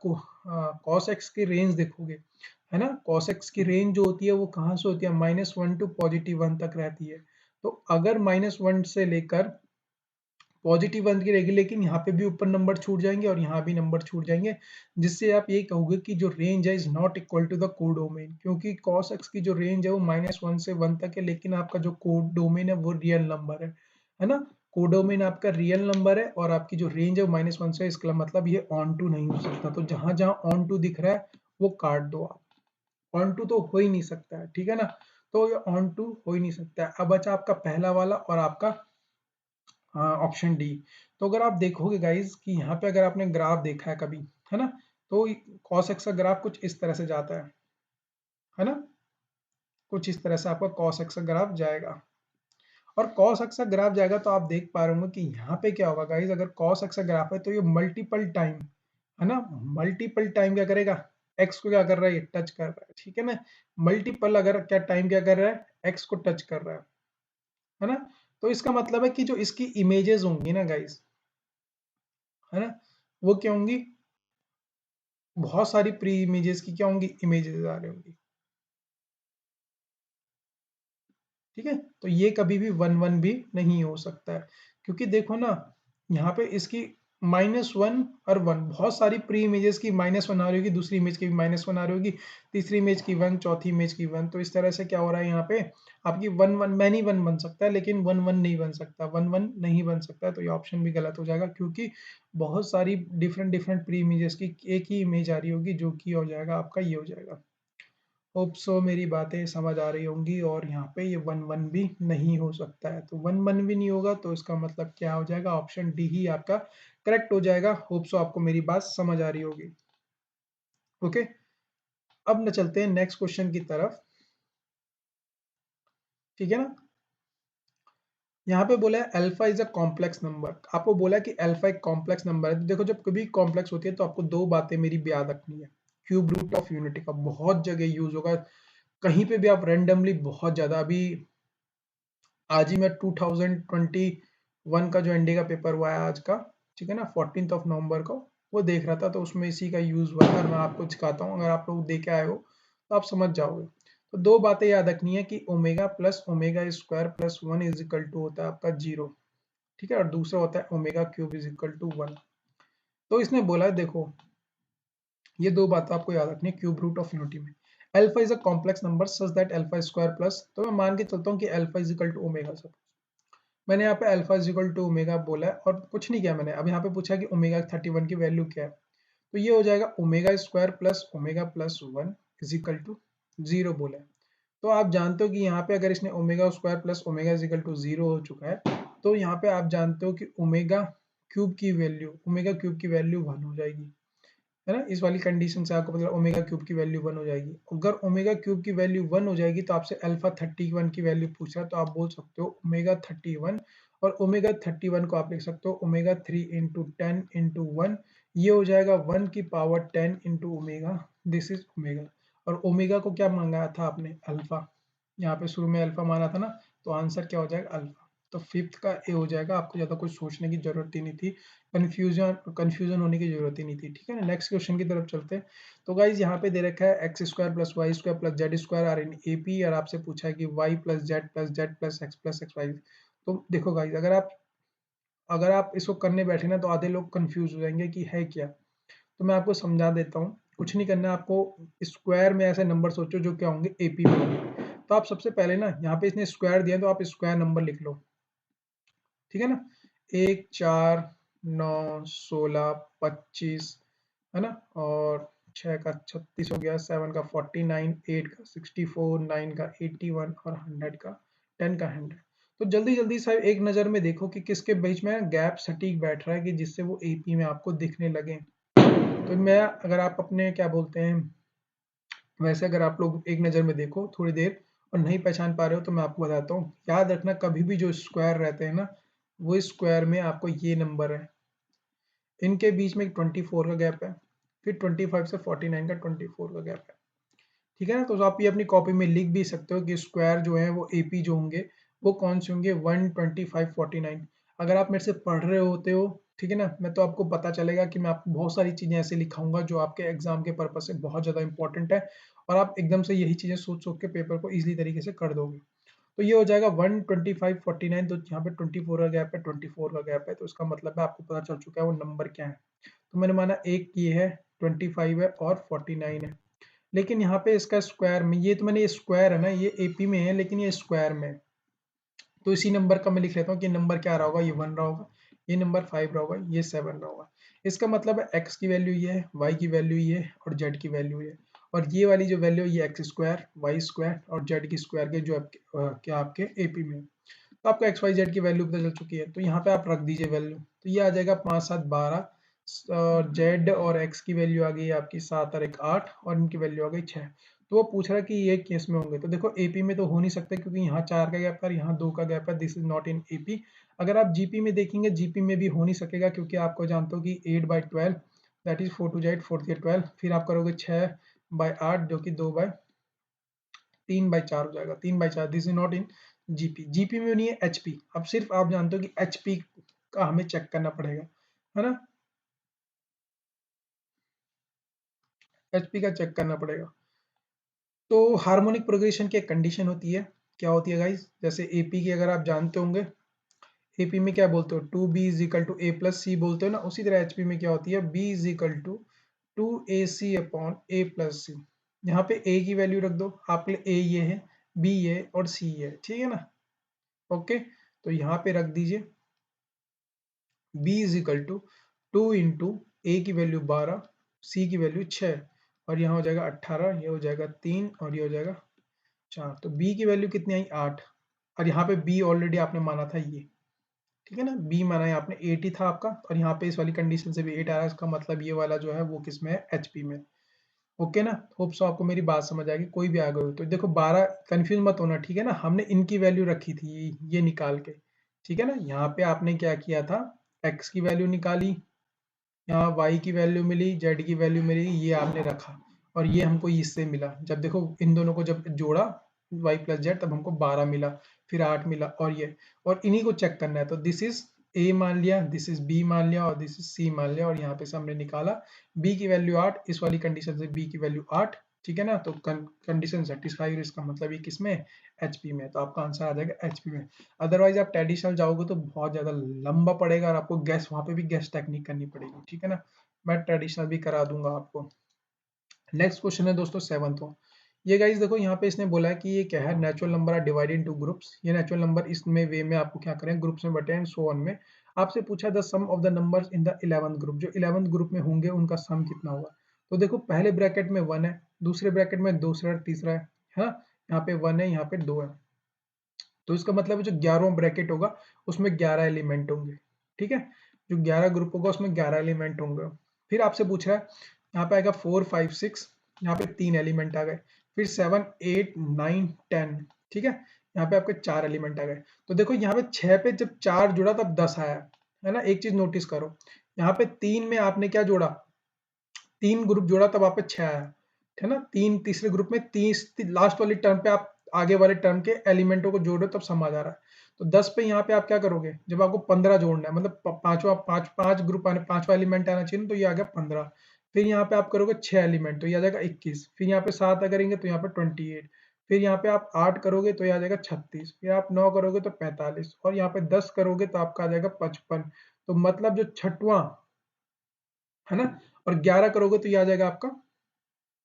cos x की रेंज देखोगे, है ना? cos x की रेंज जो होती है वो कहाँ से होती है? -1 टू +1 तक रहती है। तो अगर -1 से लेकर +1 की रहेगी, लेकिन यहाँ पे भी ऊपर नंबर छूट जाएंगे और यहाँ भी नंबर छूट जाएंगे, जिससे आप ये कहोगे कि जो रेंज है is not equal to the codomain, क्योंकि cos x की जो रेंज है वो -1 से 1 तक है, लेकिन आपका जो कोडोमेन है वो रियल नंबर है ना? कोडोमेन आपका रियल नंबर है और आपकी जो रेंज है वो -1 से है, इसका मतलब ये ऑन टू नहीं हो सकता। तो जहां जहां ऑन टू दिख रहा है वो काट दो आप। ऑन टू तो हो ही नहीं सकता है, ठीक है ना? तो ये ऑन टू हो ही नहीं सकता है। अब बचा आपका पहला वाला और आपका ऑप्शन डी। तो अगर आप देखोगे गाइज कि यहाँ पे अगर आपने ग्राफ देखा है कभी, है ना? तो cos x का ग्राफ कुछ इस तरह से जाता है ना? कुछ इस तरह से आपका cos x का ग्राफ जाएगा। और cos x का ग्राफ जाएगा तो आप देख पा रहे होंगे कि यहाँ पे क्या होगा गाइज, अगर cos x का ग्राफ है तो ये मल्टीपल टाइम, है ना? मल्टीपल टाइम क्या करेगा? x को क्या कर रहा है? ये टच कर रहा है, ठीक है ना? मल्टीपल अगर क्या टाइम क्या कर रहा है? x को टच कर रहा है ना? तो इसका मतलब है कि जो इसकी इमेजेस होंगी ना गाइज, है ना, वो क्या होंगी? बहुत सारी प्री इमेजेस की क्या होंगी? इमेजेस आ रही होंगी, ठीक है? तो ये कभी भी 1 1 भी नहीं हो सकता है, क्योंकि देखो ना यहाँ पे इसकी -1 और 1, बहुत सारी प्री इमेजेस की -1 आ रही होगी, दूसरी इमेज की भी -1 आ रही होगी, तीसरी इमेज की 1, चौथी इमेज की 1। तो इस तरह से क्या हो रहा है यहाँ पे? आपकी 1 1 मैनी 1 बन सकता है, लेकिन 1 1 नहीं बन सकता, 1 1 नहीं बन सकता है। तो ये ऑप्शन भी गलत हो जाएगा, क्योंकि बहुत सारी डिफरेंट डिफरेंट प्री इमेजेस की एक ही इमेज आ रही होगी, जो कि हो जाएगा आपका ये हो जाएगा। होप सो मेरी बातें समझ आ रही होंगी। और यहाँ पे ये 1 1 भी नहीं हो सकता है, तो 1 1 भी नहीं होगा, तो इसका मतलब क्या हो जाएगा? ऑप्शन डी ही आपका करेक्ट हो जाएगा। होप सो आपको मेरी बात समझ आ रही होगी। ओके, अब न चलते हैं नेक्स्ट क्वेश्चन की तरफ, ठीक है ना? यहाँ पे बोला है alpha is a complex number. आपको बोला कि अल्फा एक कॉम्प्लेक्स नंबर है, तो देखो जब कभी कॉम्प्लेक्स होती है तो आपको दो बातें मेरी भी याद रखनी है। क्यूब रूट ऑफ यूनिटी का बहुत जगह यूज होगा, कहीं पे भी आप रैंडमली बहुत ज्यादा। अभी आज ही मैं 2021 का जो एनडी का पेपर हुआ है आज का, ठीक है ना, 14 नवंबर को, वो देख रहा था, तो उसमें इसी का यूज हुआ था। और मैं आपको सिखाता हूँ, अगर आप लोग देखे आए हो तो आप समझ जाओगे। तो दो बातें याद रखनी है कि omega plus omega square plus 1 is equal to होता है आपका 0, ठीक है? और दूसरा होता है omega cube is equal to 1। तो इसने बोला है देखो, ये दो बातें आपको याद रखनी है क्यूब रूट ऑफ यूनिटी में। Alpha is a complex number such that alpha square plus, तो मैं मान के चलता हूँ कि alpha is equal to omega. मैंने यहाँ पे alpha is equal to omega बोला है और कुछ नहीं किया मैंने। अब यहाँ पे पूछा कि ओमेगा 31 की वैल्यू क्या है, तो ये हो जाएगा omega square plus one is equal to 0 बोला है। तो आप जानते हो कि यहाँ पे अगर इसने omega square plus omega is equal to 0 हो चुका है, तो यहाँ पे आप जानते हो कि ओमेगा क्यूब की वैल्यू 1 हो जाएगी, है ना? इस वाली कंडीशन से आपको मतलब ओमेगा क्यूब की वैल्यू 1 हो जाएगी। अगर ओमेगा क्यूब की वैल्यू 1 हो जाएगी तो आपसे अल्फा 31 की वैल्यू पूछ रहा है, तो आप बोल सकते हो ओमेगा 31 और ओमेगा 31 को आप लिख सकते हो ओमेगा 3 इंटू 10 इंटू 1, ये हो जाएगा 1 की power 10 into omega, this is omega. और ओमेगा को क्या मांगा था आपने, अल्फा, यहाँ पे शुरू में अल्फा माना था ना, तो आंसर क्या हो जाएगा, अल्फा। तो फिफ्थ का ए हो जाएगा, आपको ज्यादा कुछ सोचने की जरूरत ही नहीं थी, कंफ्यूजन होने की जरूरत ही नहीं थी, ठीक है ना। नेक्स्ट क्वेश्चन की तरफ चलते हैं। तो गाइज यहाँ पे दे रखा है x square plus y square plus z square are in AP, और आपसे पूछा है कि y plus z plus x y. तो देखो गाइज, अगर आप इसको करने बैठे ना तो आधे लोग कंफ्यूज हो जाएंगे कि है क्या। तो मैं आपको समझा देता हूँ, कुछ नहीं करना है आपको। स्क्वायर में ऐसे नंबर सोचो जो क्या होंगे, एपी में होंगे। तो आप सबसे पहले ना, यहाँ पे इसने स्क्वायर दिया तो आप स्क्वायर नंबर लिख लो, ठीक है ना। 1 4 9 16 25 है ना, और 6 का 36 हो गया, 7 का 49, 8 का 64, 9 का 81 और 100 का 10 का 100। तो जल्दी जल्दी साहब एक नज़र में देखो कि किसके बीच में गैप सटीक बैठ रहा है कि जिससे वो एपी में आपको दिखने लगे। तो मैं, अगर आप अपने क्या बोलते हैं, वैसे अगर आप लोग एक नज़र में देखो थोड़ी देर और नहीं पहचान पा रहे हो तो मैं आपको बताता हूँ, याद रखना कभी भी जो स्क्वायर रहते हैं ना, वो स्क्वायर में आपको ये नंबर है, इनके बीच में 24 का गैप है, फिर 25 से 49 का 24 का गैप है, ठीक है ना। तो आप ये अपनी कॉपी में लिख भी सकते हो कि स्क्वायर जो है वो एपी जो होंगे वो कौन से होंगे, 125 49। अगर आप मेरे से पढ़ रहे होते हो, ठीक है ना, मैं तो आपको पता चलेगा कि मैं आपको बहुत सारी चीजें ऐसे लिखाऊंगा जो आपके एग्जाम के पर्पज से बहुत ज्यादा इंपॉर्टेंट है, और आप एकदम से यही चीजें सोच सोच के पेपर को इजीली तरीके से कर दोगे। तो ये हो जाएगा 125 49, तो यहाँ पे 24 का गैप है, 24 का गैप है, तो इसका मतलब है आपको पता चल चुका है वो नंबर क्या है। तो मैंने माना एक ये है, 25 है और 49 है। लेकिन यहाँ पे इसका स्क्वायर में, ये तो मैंने, ये स्क्वायर है ना, ये एपी में है लेकिन ये स्क्वायर में है। तो इसी नंबर का मैं लिख लेता हूँ कि नंबर क्या रहा होगा, ये 1 रहा होगा, ये नंबर 5 रहा होगा, ये 7 रहा होगा। इसका मतलब है एक्स की वैल्यू ये है, वाई की वैल्यू ये है और जेड की वैल्यू ये, और ये वाली जो वैल्यू है ये एक्स स्क्वायर, वाई स्क्वायर और जेड की स्क्वायर के जो आपके क्या आपके एपी में। तो आपको एक्स वाई जेड की वैल्यू पता चल चुकी है, तो यहाँ पे आप रख दीजिए वैल्यू, तो ये आ जाएगा 5 7 12, और जेड और एक्स की वैल्यू आ गई आपकी 7 और 1 8, और इनकी वैल्यू आ गई 6। तो वो पूछ रहा है कि ये केस में होंगे, तो देखो एपी में तो हो नहीं सकते क्योंकि यहाँ 4 का गैप है, यहाँ 2 का गैप है, this is not in AP. अगर आप जीपी में देखेंगे, जीपी में भी हो नहीं सकेगा क्योंकि आपको जानते हो कि 8/12 दैट इज 4 टू 8 4 12, फिर आप करोगे 6/8 जो कि 3/4 हो जाएगा, 3/4, this is not in GP. GP में नहीं है, एचपी। अब सिर्फ आप जानते हो कि एचपी का हमें चेक करना पड़ेगा, है ना, एचपी का चेक करना पड़ेगा। तो हार्मोनिक प्रोग्रेशन की एक कंडीशन होती है, क्या होती है गाइस, जैसे एपी की अगर आप जानते होंगे, एपी में क्या बोलते हो, 2b = a+c बोलते हो ना, उसी तरह एचपी में क्या होती है, b = 2ac/a+c। यहाँ पे a की वैल्यू रख दो, आपके लिए a ये है, b ये है और c ये है, ठीक है ना। ओके, तो यहाँ पे रख दीजिए b = 2 इंटू ए की वैल्यू 12, c की वैल्यू 6, और यहाँ हो जाएगा 18, ये हो जाएगा 3 और ये हो जाएगा 4। तो b की वैल्यू कितनी आई, 8, और यहाँ पे b ऑलरेडी आपने माना था ये, ठीक है ना, b माना है आपने, 8 ही था आपका, और यहाँ पे इस वाली कंडीशन से भी 8 आ रहा है, इसका मतलब ये वाला जो है वो किस में है, एचपी में। ओके ना, होप सो आपको मेरी बात समझ आ गई, कोई भी आ गए हो तो देखो 12, कंफ्यूज मत होना, ठीक है ना, हमने इनकी वैल्यू रखी थी ये निकाल के, ठीक है ना। यहाँ पे आपने क्या किया था, x की वैल्यू निकाली, यहाँ y की वैल्यू मिली, z की वैल्यू मिली, ये आपने रखा, और ये हमको इससे मिला, जब देखो इन दोनों को जब जोड़ा y + z तब हमको 12 मिला, फिर 8 मिला, और ये, और इन्हीं को चेक करना है। तो दिस इज a मान लिया, दिस इज b मान लिया, और दिस इज c मान लिया, और यहाँ पे से हमने निकाला b की वैल्यू 8, इस वाली कंडीशन से b की वैल्यू 8, ठीक है ना। तो कंडीशन सेटिस्फाई, इसका मतलब ये किसमें, एचपी में, तो आपका आंसर आ जाएगा एचपी में। अदरवाइज आप ट्रेडिशनल जाओगे तो बहुत ज्यादा लंबा पड़ेगा और आपको गैस, वहां पे भी गैस टेक्निक करनी पड़ेगी, ठीक है ना। मैं ट्रेडिशनल भी करा दूंगा आपको। नेक्स्ट क्वेश्चन है दोस्तों 7th। ये गाइस देखो, यहाँ पे इसने बोला है कि ये क्या है, natural number are divided into groups, ये नेचुरल नंबर इसमें वे में आपको क्या करें, ग्रुप्स में बटे, एंड सो ऑन में। आपसे पूछा the sum of the numbers in the 11th group, जो 11th ग्रुप में होंगे उनका सम कितना होगा। तो देखो पहले ब्रैकेट में 1 है, दूसरे ब्रैकेट में दूसरा तीसरा है, हाँ, यहाँ पे 1 है, यहाँ पे 2 है, तो इसका मतलब है जो 11वां ब्रैकेट होगा उसमें 11 एलिमेंट होंगे, ठीक है। जो 11 ग्रुप होगा उसमें 11 एलिमेंट होंगे। फिर आपसे पूछ रहा है, यहाँ पे आएगा 4 5 6, यहाँ पे 3 एलिमेंट आ गए, फिर 7 8 9 10, ठीक है। यहाँ पे आपके 4 एलिमेंट आ गए। तो देखो यहाँ पे 6 पे जब 4 जुड़ा तब 10 आया, है ना? एक चीज़ नोटिस करो, यहाँ पे 3 में आपने क्या जोड़ा? 3 ग्रुप जोड़ा तब आप पे 6 आया, है ना? 3 तीसरे ग्रुप में 30 लास्ट वाली टर्म पे आप आगे वाले टर्म के एलिमेंटों को जोड़ रहे हो तब सम आ जा रहा है। तो 10 पे यहाँ पे आप क्या करोगे? जब आपको 15 जोड़ना है, मतलब पांचवा 5 ग्रुप आने, पांचवा एलिमेंट आना चाहिए ना, तो ये आ गया 15। फिर यहाँ पे आप करोगे 6 एलिमेंट, तो ये आ जाएगा 21। फिर यहाँ पे 7 करेंगे तो यहाँ पे 28। फिर यहाँ पे आप 8 करोगे तो ये आ जाएगा 36। फिर आप 9 करोगे तो 45 और यहाँ पे 10 करोगे तो आपका आ जाएगा 55। तो मतलब जो छठवां, है ना? और 11 करोगे तो ये आ जाएगा आपका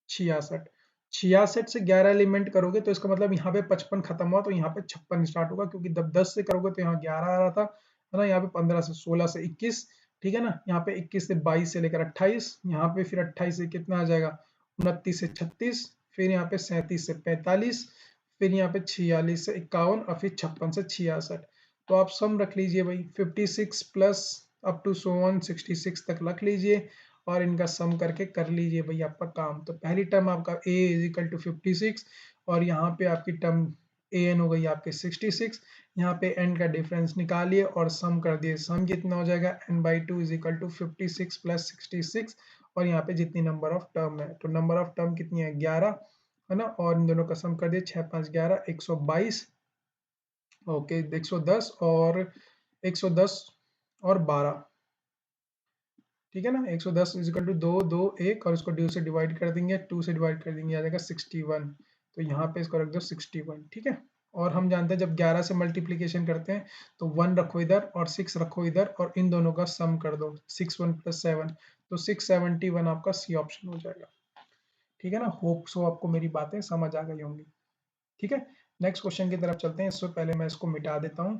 66। 66 से 11 एलिमेंट करोगे तो इसका मतलब यहाँ पे 55 खत्म हुआ तो यहाँ पे 56 स्टार्ट होगा, क्योंकि जब 10 से करोगे तो यहाँ 11 आ रहा था, है ना? यहाँ पे 15 से 16 से 21, ठीक है ना? यहाँ पे 21 से 22 से लेकर 28, यहाँ पे फिर 28 से कितना आ जाएगा? 29 से 36, फिर यहाँ पे 37 से 45, फिर यहाँ पे 46 से 51 और फिर 56 से 66। तो आप सम रख लीजिए भाई, 56 plus up to so on 66 तक रख लीजिए और इनका सम करके कर लीजिए भाई आपका काम। तो पहली टर्म आपका a इज इक्वल टू 56 और यहाँ पे आपकी टर्म a n हो गई आपके 66, यहाँ पे n का डिफरेंस निकालिए और सम कर दिए। सम कितना हो जाएगा? n/2 is equal to 56 plus 66 और यहाँ पे जितनी नंबर ऑफ टर्म है, तो नंबर ऑफ टर्म कितनी है? 11, है ना? और इन दोनों का सम कर दिए, 6 5 11 122, ओके 110 और 110 और 12, ठीक है ना? 110 इज इक्वल टू 2 2 1 और इसको 2 से डिवाइड कर देंगे, 2 से डिवाइड कर देंगे आ जाएगा 61। तो यहाँ पे इसको रख दो 61, ठीक है? और हम जानते हैं जब 11 से मल्टीप्लीकेशन करते हैं तो 1 रखो इधर और 6 रखो इधर और इन दोनों का सम कर दो, 6 1 प्लस 7, तो 671 आपका सी ऑप्शन हो जाएगा। ठीक है ना? होप सो आपको मेरी बातें समझ आ गई होंगी। ठीक है, नेक्स्ट क्वेश्चन की तरफ चलते हैं। इससे पहले मैं इसको मिटा देता हूँ।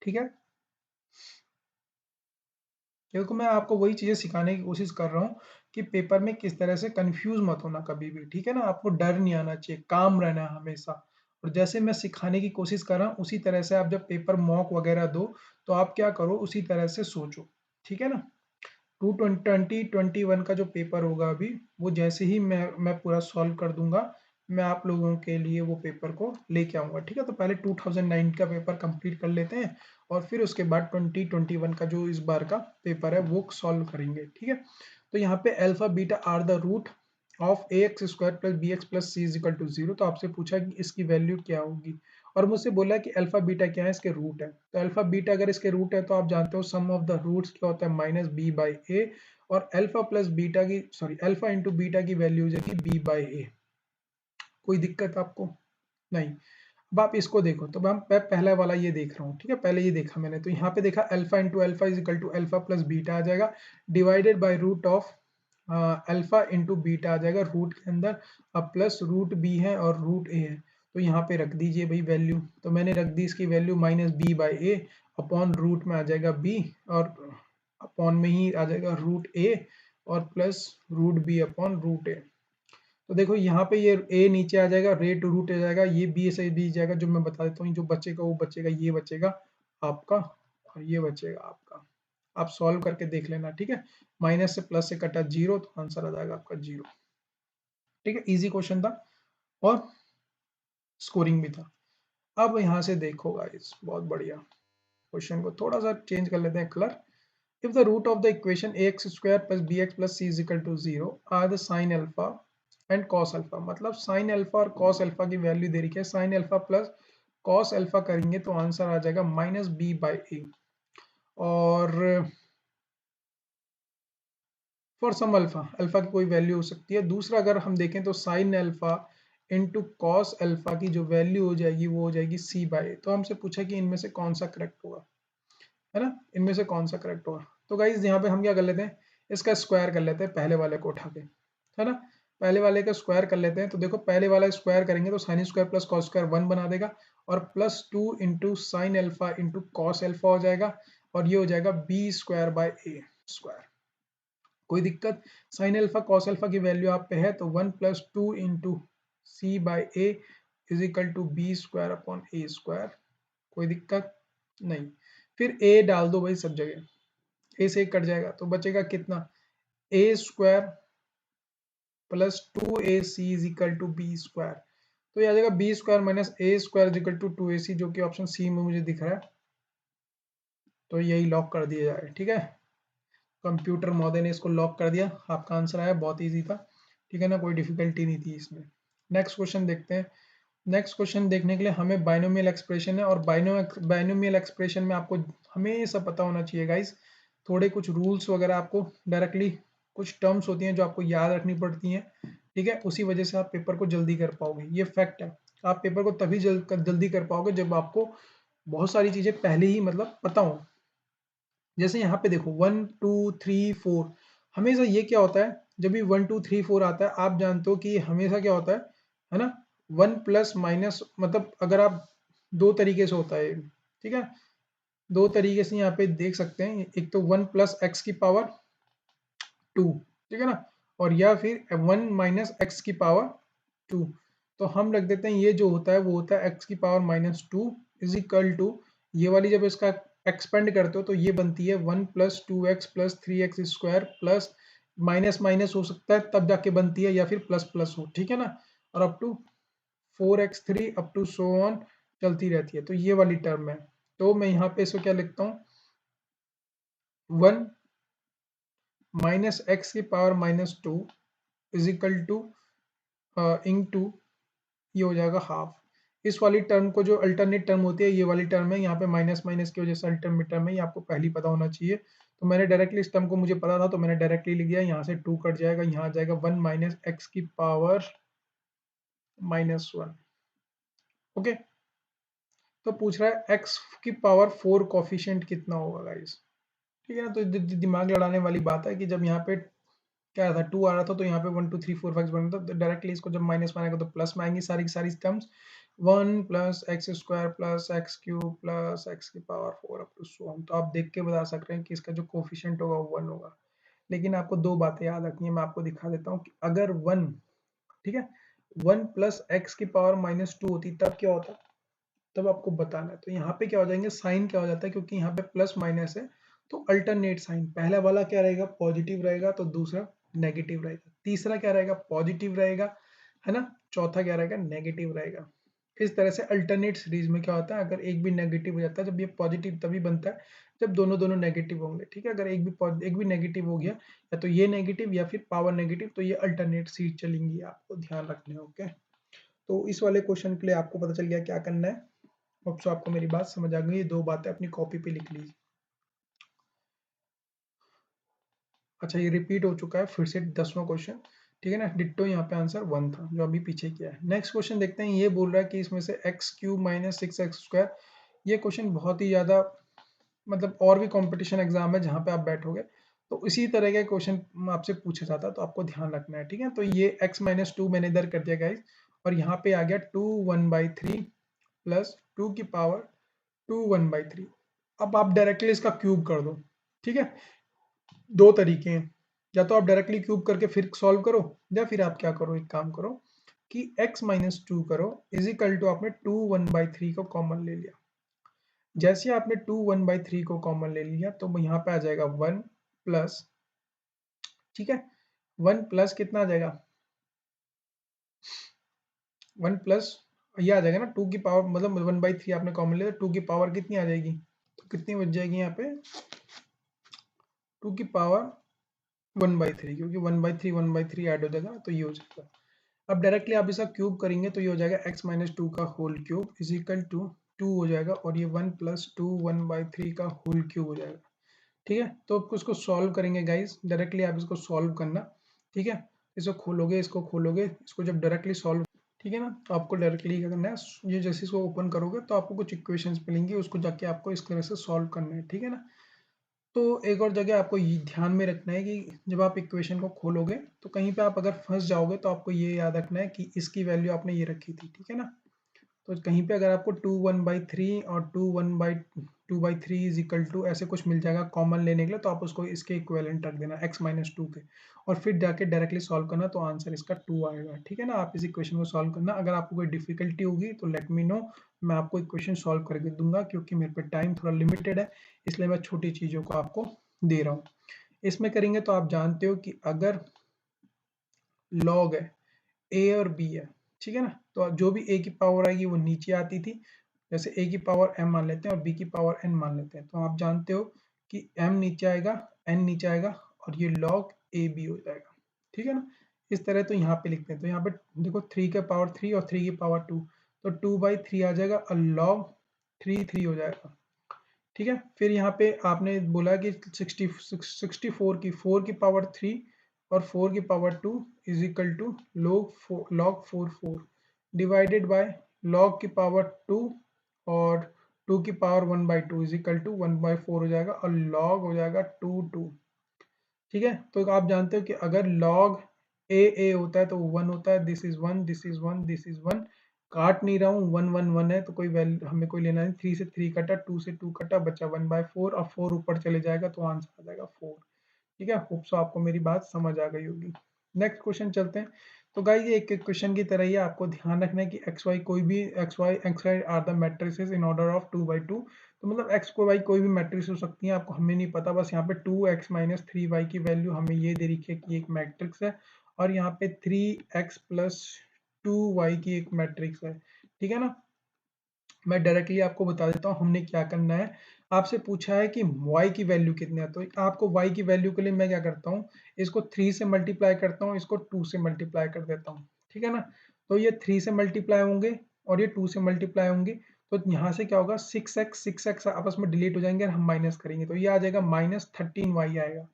ठीक है, देखो मैं आपको वही चीजें सिखाने की कोशिश कर रहा हूँ कि पेपर में किस तरह से कंफ्यूज मत होना कभी भी। ठीक है ना? आपको डर नहीं आना चाहिए, काम रहना है हमेशा। और जैसे मैं सिखाने की कोशिश कर रहा हूँ उसी तरह से आप जब पेपर मॉक वगैरह दो तो आप क्या करो, उसी तरह से सोचो। ठीक है ना? 2021 का जो पेपर होगा अभी, वो जैसे ही मैं पूरा सॉल्व कर दूंगा, मैं आप लोगों के लिए वो पेपर को लेके आऊंगा। ठीक है, तो पहले 2009 का पेपर कंप्लीट कर लेते हैं और फिर उसके बाद 2021 का जो इस बार का पेपर है वो सॉल्व करेंगे। ठीक है, तो यहाँ पे alpha beta are the root of a x square plus b x plus c is equal to 0। तो आपसे पूछा कि इसकी वैल्यू क्या होगी और मुझसे बोला कि अल्फा बीटा क्या है, इसके रूट है। तो अल्फा बीटा अगर इसके रूट है तो आप जानते हो सम ऑफ द रूट्स क्या होता है? माइनस बी बाई ए। और अल्फा प्लस बीटा की, सॉरी, अल्फा इंटू बीटा की वैल्यू है बी बाई ए। कोई दिक्कत आपको? नहीं। अब आप इसको देखो, तो मैं पहला वाला ये देख रहा हूँ। ठीक है, पहले ये देखा मैंने, तो यहाँ पे देखा alpha into alpha is equal to alpha plus beta आ जाएगा, divided by root of alpha into beta आ जाएगा रूट के अंदर। अब प्लस रूट बी है और रूट ए है, तो यहाँ पे रख दीजिए भाई वैल्यू। तो मैंने रख दी इसकी value minus b by a, upon root में आ जाएगा बी और अपॉन में ही आ जाएगा रूट ए और plus root B upon root A. तो देखो यहाँ पे ये a नीचे आ जाएगा, रेट रूट आ जाएगा, ये b से b जाएगा, जो मैं बता देता हूँ। जो बचेगा वो बचेगा, ये बचेगा आपका और ये बचेगा आपका। आप सॉल्व करके देख लेना। ठीक है, माइनस से प्लस से कटा 0 तो आंसर आ जाएगा आपका 0। ठीक है, इजी क्वेश्चन था और स्कोरिंग भी था। अब यहाँ से देखो गाइस, बहुत बढ़िया क्वेश्चन को थोड़ा सा चेंज कर लेते हैं colour. If the root of the equation ax square plus bx plus c is equal to 0 are the sin alpha and cos alpha, मतलब sin alpha और cos alpha की वैल्यू दे रखी है। sin alpha plus cos alpha करेंगे तो answer आ जाएगा minus b by ए। और for some alpha, alpha की कोई वैल्यू हो सकती है। दूसरा अगर हम देखें तो sin alpha into cos alpha की जो वैल्यू हो जाएगी वो हो जाएगी सी बाई ए। तो हमसे पूछा कि इनमें से कौन सा करेक्ट होगा, है ना? इनमें से कौन सा करेक्ट होगा? तो गाइज यहाँ पे हम क्या कर लेते हैं, इसका स्क्वायर कर लेते हैं पहले वाले को उठा के, है ना? पहले वाले का स्क्वायर कर लेते हैं। तो देखो पहले वाला स्क्वायर करेंगे तो sine square plus cos square 1 बना देगा और plus 2 into sine alpha into cos alpha हो जाएगा और ये हो जाएगा B square by a square. कोई दिक्कत? साइन एल्फा कॉस एल्फा की वैल्यू आप पे है, तो 1 plus 2 into c by a is equal to B square upon a square. कोई दिक्कत नहीं। फिर ए डाल दो भाई सब जगह, ए से कट जाएगा तो बचेगा कितना? A square plus 2ac is equal to B square. तो ये आ जाएगा B square minus A square equal to 2ac, जो कि ऑप्शन सी में मुझे दिख रहा है। तो यही लॉक कर दिया जाए, ठीक है। कंप्यूटर महोदय ने इसको लॉक कर दिया, आपका आंसर आया, बहुत इजी था, ठीक है ना, कोई डिफिकल्टी नहीं थी इसमें। नेक्स्ट क्वेश्चन देखते हैं। नेक्स्ट क्वेश्चन देखने के लिए हमें बाइनोमियल एक्सप्रेशन है, और बाइनोमियल एक्सप्रेशन में आपको हमेशा पता होना चाहिए गाइस, थोड़े कुछ रूल्स वगैरह आपको डायरेक्टली, कुछ टर्म्स होती हैं जो आपको याद रखनी पड़ती हैं, ठीक है। उसी वजह से आप पेपर को जल्दी कर पाओगे, ये फैक्ट है। आप पेपर को तभी जल्दी कर पाओगे जब आपको बहुत सारी चीजें पहले ही मतलब पता हो। जैसे यहाँ पे देखो 1 2 3 4, हमेशा ये क्या होता है, जब भी 1 2 3 4 आता है, आप जानते हो कि हमेशा क्या होता है ना, 1 प्लस माइनस, मतलब अगर आप दो तरीके से होता है, ठीक है, दो तरीके से यहाँ पे देख सकते हैं। एक तो 1 प्लस एक्स की पावर 2, ठीक है ना, और या फिर 1 माइनस एक्स की पावर 2। तो हम रख देते हैं, ये जो होता है वो होता है एक्स की power minus 2 is equal to, ये वाली जब इसका एक्सपेंड करते हो तो ये बनती है 1 plus 2x plus 3x square plus minus minus हो सकता है तब जाके बनती है, या फिर प्लस प्लस हो, ठीक है ना, और up to 4x3 up to so on चलती रहती है। तो ये वाली टर्म है। तो मैं यहाँ पे इसको क्या लिखता हूँ, 1 माइनस एक्स की power minus 2 is equal two into, ये हो जाएगा हाफ। इस वाली टर्म को जो अल्टरनेट टर्म होती है, ये वाली टर्म है, यहाँ पे माइनस माइनस की वजह से अल्टरनेट टर्म है, ये आपको पहले पता होना चाहिए। तो मैंने डायरेक्टली इस टर्म को मुझे पता था तो मैंने डायरेक्टली लिख दिया, यहाँ से 2 कट जाएगा, यहाँ आ जाएगा 1 माइनस एक्स की पावर माइनस 1। ओके, तो पूछ रहा है एक्स की पावर 4 कॉफिशिएंट कितना होगा गाइस, ठीक है ना। तो दिमाग लड़ाने वाली बात है कि जब यहाँ पे क्या था 2 आ रहा था, तो यहाँ पे 1 2 3 4 5 बन रहा था, तो डायरेक्टली इसको जब माइनस में आएगा तो प्लस में आएंगी सारी की सारी terms. 1 plus x square plus x cube plus x की power 4 up to so on. तो आप देख के बता सक रहे हैं कि इसका जो कोफिशिएंट होगा वो 1 होगा। लेकिन आपको दो बातें याद रखनी है, मैं आपको दिखा देता हूँ कि अगर 1, ठीक है, 1 प्लस एक्स की पावर माइनस 2 होती तब क्या होता, तब आपको बताना है। तो यहाँ पे क्या हो जाएंगे, साइन क्या हो जाता है, क्योंकि यहाँ पे प्लस माइनस है तो अल्टरनेट साइन, पहला वाला क्या रहेगा, पॉजिटिव रहेगा, तो दूसरा नेगेटिव रहेगा, तीसरा क्या रहेगा, पॉजिटिव रहेगा, है ना, चौथा क्या रहेगा, नेगेटिव रहेगा। इस तरह से अल्टरनेट सीरीज में क्या होता है, अगर एक भी नेगेटिव हो जाता है, जब ये पॉजिटिव तभी बनता है जब दोनों दोनों नेगेटिव होंगे, ठीक है। अगर एक भी नेगेटिव हो गया, या तो ये नेगेटिव या फिर पावर नेगेटिव, तो ये अल्टरनेट सीरीज चलेंगी, आपको ध्यान रखना है। ओके, तो इस वाले क्वेश्चन के लिए आपको पता चल गया क्या करना है। होप सो आपको मेरी बात समझ आ गई। ये दो बातें अपनी कॉपी पे लिख लीजिए। अच्छा, ये रिपीट हो चुका है फिर से 10वां क्वेश्चन, ठीक है ना। डिट्टो यहाँ पे आंसर 1 था जो अभी पीछे किया है। नेक्स्ट क्वेश्चन देखते हैं। ये बोल रहा है कि इसमें से x cube minus 6x square, ये क्वेश्चन बहुत ही ज़्यादा मतलब और भी कंपटीशन एग्जाम है जहाँ पे आप बैठोगे तो इसी तरह के क्वेश्चन आपसे पूछा जाता है, तो आपको ध्यान रखना है, ठीक है। तो ये x माइनस 2 मैंने इधर कर दिया गाइस, और यहाँ पे आ गया 2 1/3 प्लस 2 की पावर 2 1/3। अब आप डायरेक्टली इसका क्यूब कर दो, ठीक है। दो तरीके हैं, या तो आप डायरेक्टली क्यूब करके फिर सॉल्व करो, या फिर आप क्या करो, एक काम करो कि x माइनस 2 करो इज इक्वल टू, आपने 2 1/3 को कॉमन ले लिया। जैसे आपने 2 1/3 को कॉमन ले लिया तो यहाँ पे आ जाएगा 1 प्लस, ठीक है, 1 प्लस कितना आ जाएगा, 1 प्लस ये आ जाएगा ना 2 की पावर, मतलब 1/3 आपने कॉमन लिया, 2 की पावर कितनी आ जाएगी, तो कितनी बच जाएगी यहाँ पे 2 की पावर 1/3, क्योंकि 1/3 ऐड हो जाएगा तो ये हो जाएगा। अब डायरेक्टली आप इसका क्यूब करेंगे तो ये हो जाएगा x माइनस 2 का whole cube is equal to 2 हो जाएगा, और ये 1 प्लस 2 1/3 का होल क्यूब हो जाएगा, ठीक है। तो आपको इसको सॉल्व करेंगे गाइस, डायरेक्टली आप इसको सॉल्व करना, ठीक है। इसको खोलोगे, इसको खोलोगे, इसको जब डायरेक्टली सॉल्व, ठीक है ना, तो आपको डायरेक्टली क्या करना है, ये जैसे इसको ओपन करोगे तो आपको कुछ इक्वेशंस मिलेंगी, उसको जाके आपको इस तरह से सॉल्व करना है, ठीक है ना। तो एक और जगह आपको ये ध्यान में रखना है कि जब आप इक्वेशन को खोलोगे तो कहीं पे आप अगर फंस जाओगे तो आपको ये याद रखना है कि इसकी वैल्यू आपने ये रखी थी, ठीक है ना। तो कहीं पे अगर आपको 2 1/3 और 2 इज इक्वल टू ऐसे कुछ मिल जाएगा कॉमन लेने के लिए, तो आप उसको इसके इक्विवेलेंट रख देना x माइनस 2 के, और फिर जाके डायरेक्टली सॉल्व करना, तो आंसर इसका 2 आएगा, ठीक है ना। आप इस इक्वेशन को सॉल्व करना, अगर आपको कोई डिफिकल्टी होगी तो लेट मी नो, मैं आपको इक्वेशन सॉल्व करके दूंगा, क्योंकि मेरे पे टाइम थोड़ा लिमिटेड है, इसलिए मैं छोटी चीज़ों को आपको दे रहा हूँ। इसमें करेंगे तो आप जानते हो कि अगर लॉग है, a और b है, ठीक है ना। तो जो भी a की पावर आएगी वो नीचे आती थी, जैसे a की पावर m मान लेते हैं और b की पावर n मान लेते हैं, तो आप जानते हो कि m नीचे आएगा, n नीचे आएगा और ये log ab हो जाएगा, ठीक है ना। इस तरह तो यहाँ पे लिखते हैं, तो यहाँ पे देखो 3 का पावर 3 और 3 की पावर 2, तो 2/3 आ जाएगा और log 3 हो जाएगा, ठीक है। फिर यहाँ पे आपने बोला कि 64 की 4 की पावर 3 और 4 की power 2 is equal to log 4 divided by log की पावर 2 और 2 की पावर 1/2 इज इक्वल टू 1/4 हो जाएगा और log हो जाएगा 2 ठीक है। तो आप जानते हो कि अगर log a होता है तो 1 होता है, this is 1 this is 1 this is 1, काट नहीं रहा हूँ, 1 1 1 है तो कोई वैल्यू हमें कोई लेना नहीं, 3 से 3 कटा, 2 से 2 कटा, बचा 1/4 और 4 ऊपर चले जाएगा तो आंसर आ जाएगा 4, ठीक है। होप सो आपको मेरी बात समझ आ गई होगी। नेक्स्ट क्वेश्चन चलते हैं। तो गाइस ये एक क्वेश्चन की तरह ही है, आपको ध्यान रखना है कि x y are the matrices in order of 2/2, तो मतलब एक्स को वाई कोई भी मैट्रिक्स हो सकती है, आपको हमें नहीं पता, बस यहाँ पे 2x - 3y की वैल्यू हमें ये दे रखी है कि एक मैट्रिक्स है और यहाँ पे 3x + 2y की एक मैट्रिक्स है, ठीक है ना। मैं डायरेक्टली आपको बता देता हूँ हमने क्या करना है। आपसे पूछा है कि y की वैल्यू कितनी है, तो आपको y की वैल्यू के लिए मैं क्या करता हूँ, इसको 3 से मल्टीप्लाई करता हूँ, इसको 2 से मल्टीप्लाई कर देता हूँ, ठीक है ना। तो ये 3 से मल्टीप्लाई होंगे और ये 2 से मल्टीप्लाई होंगे, तो यहाँ से क्या होगा 6x आपस में डिलीट हो जाएंगे और हम माइनस करेंगे, तो ये आ जाएगा -13y आएगा।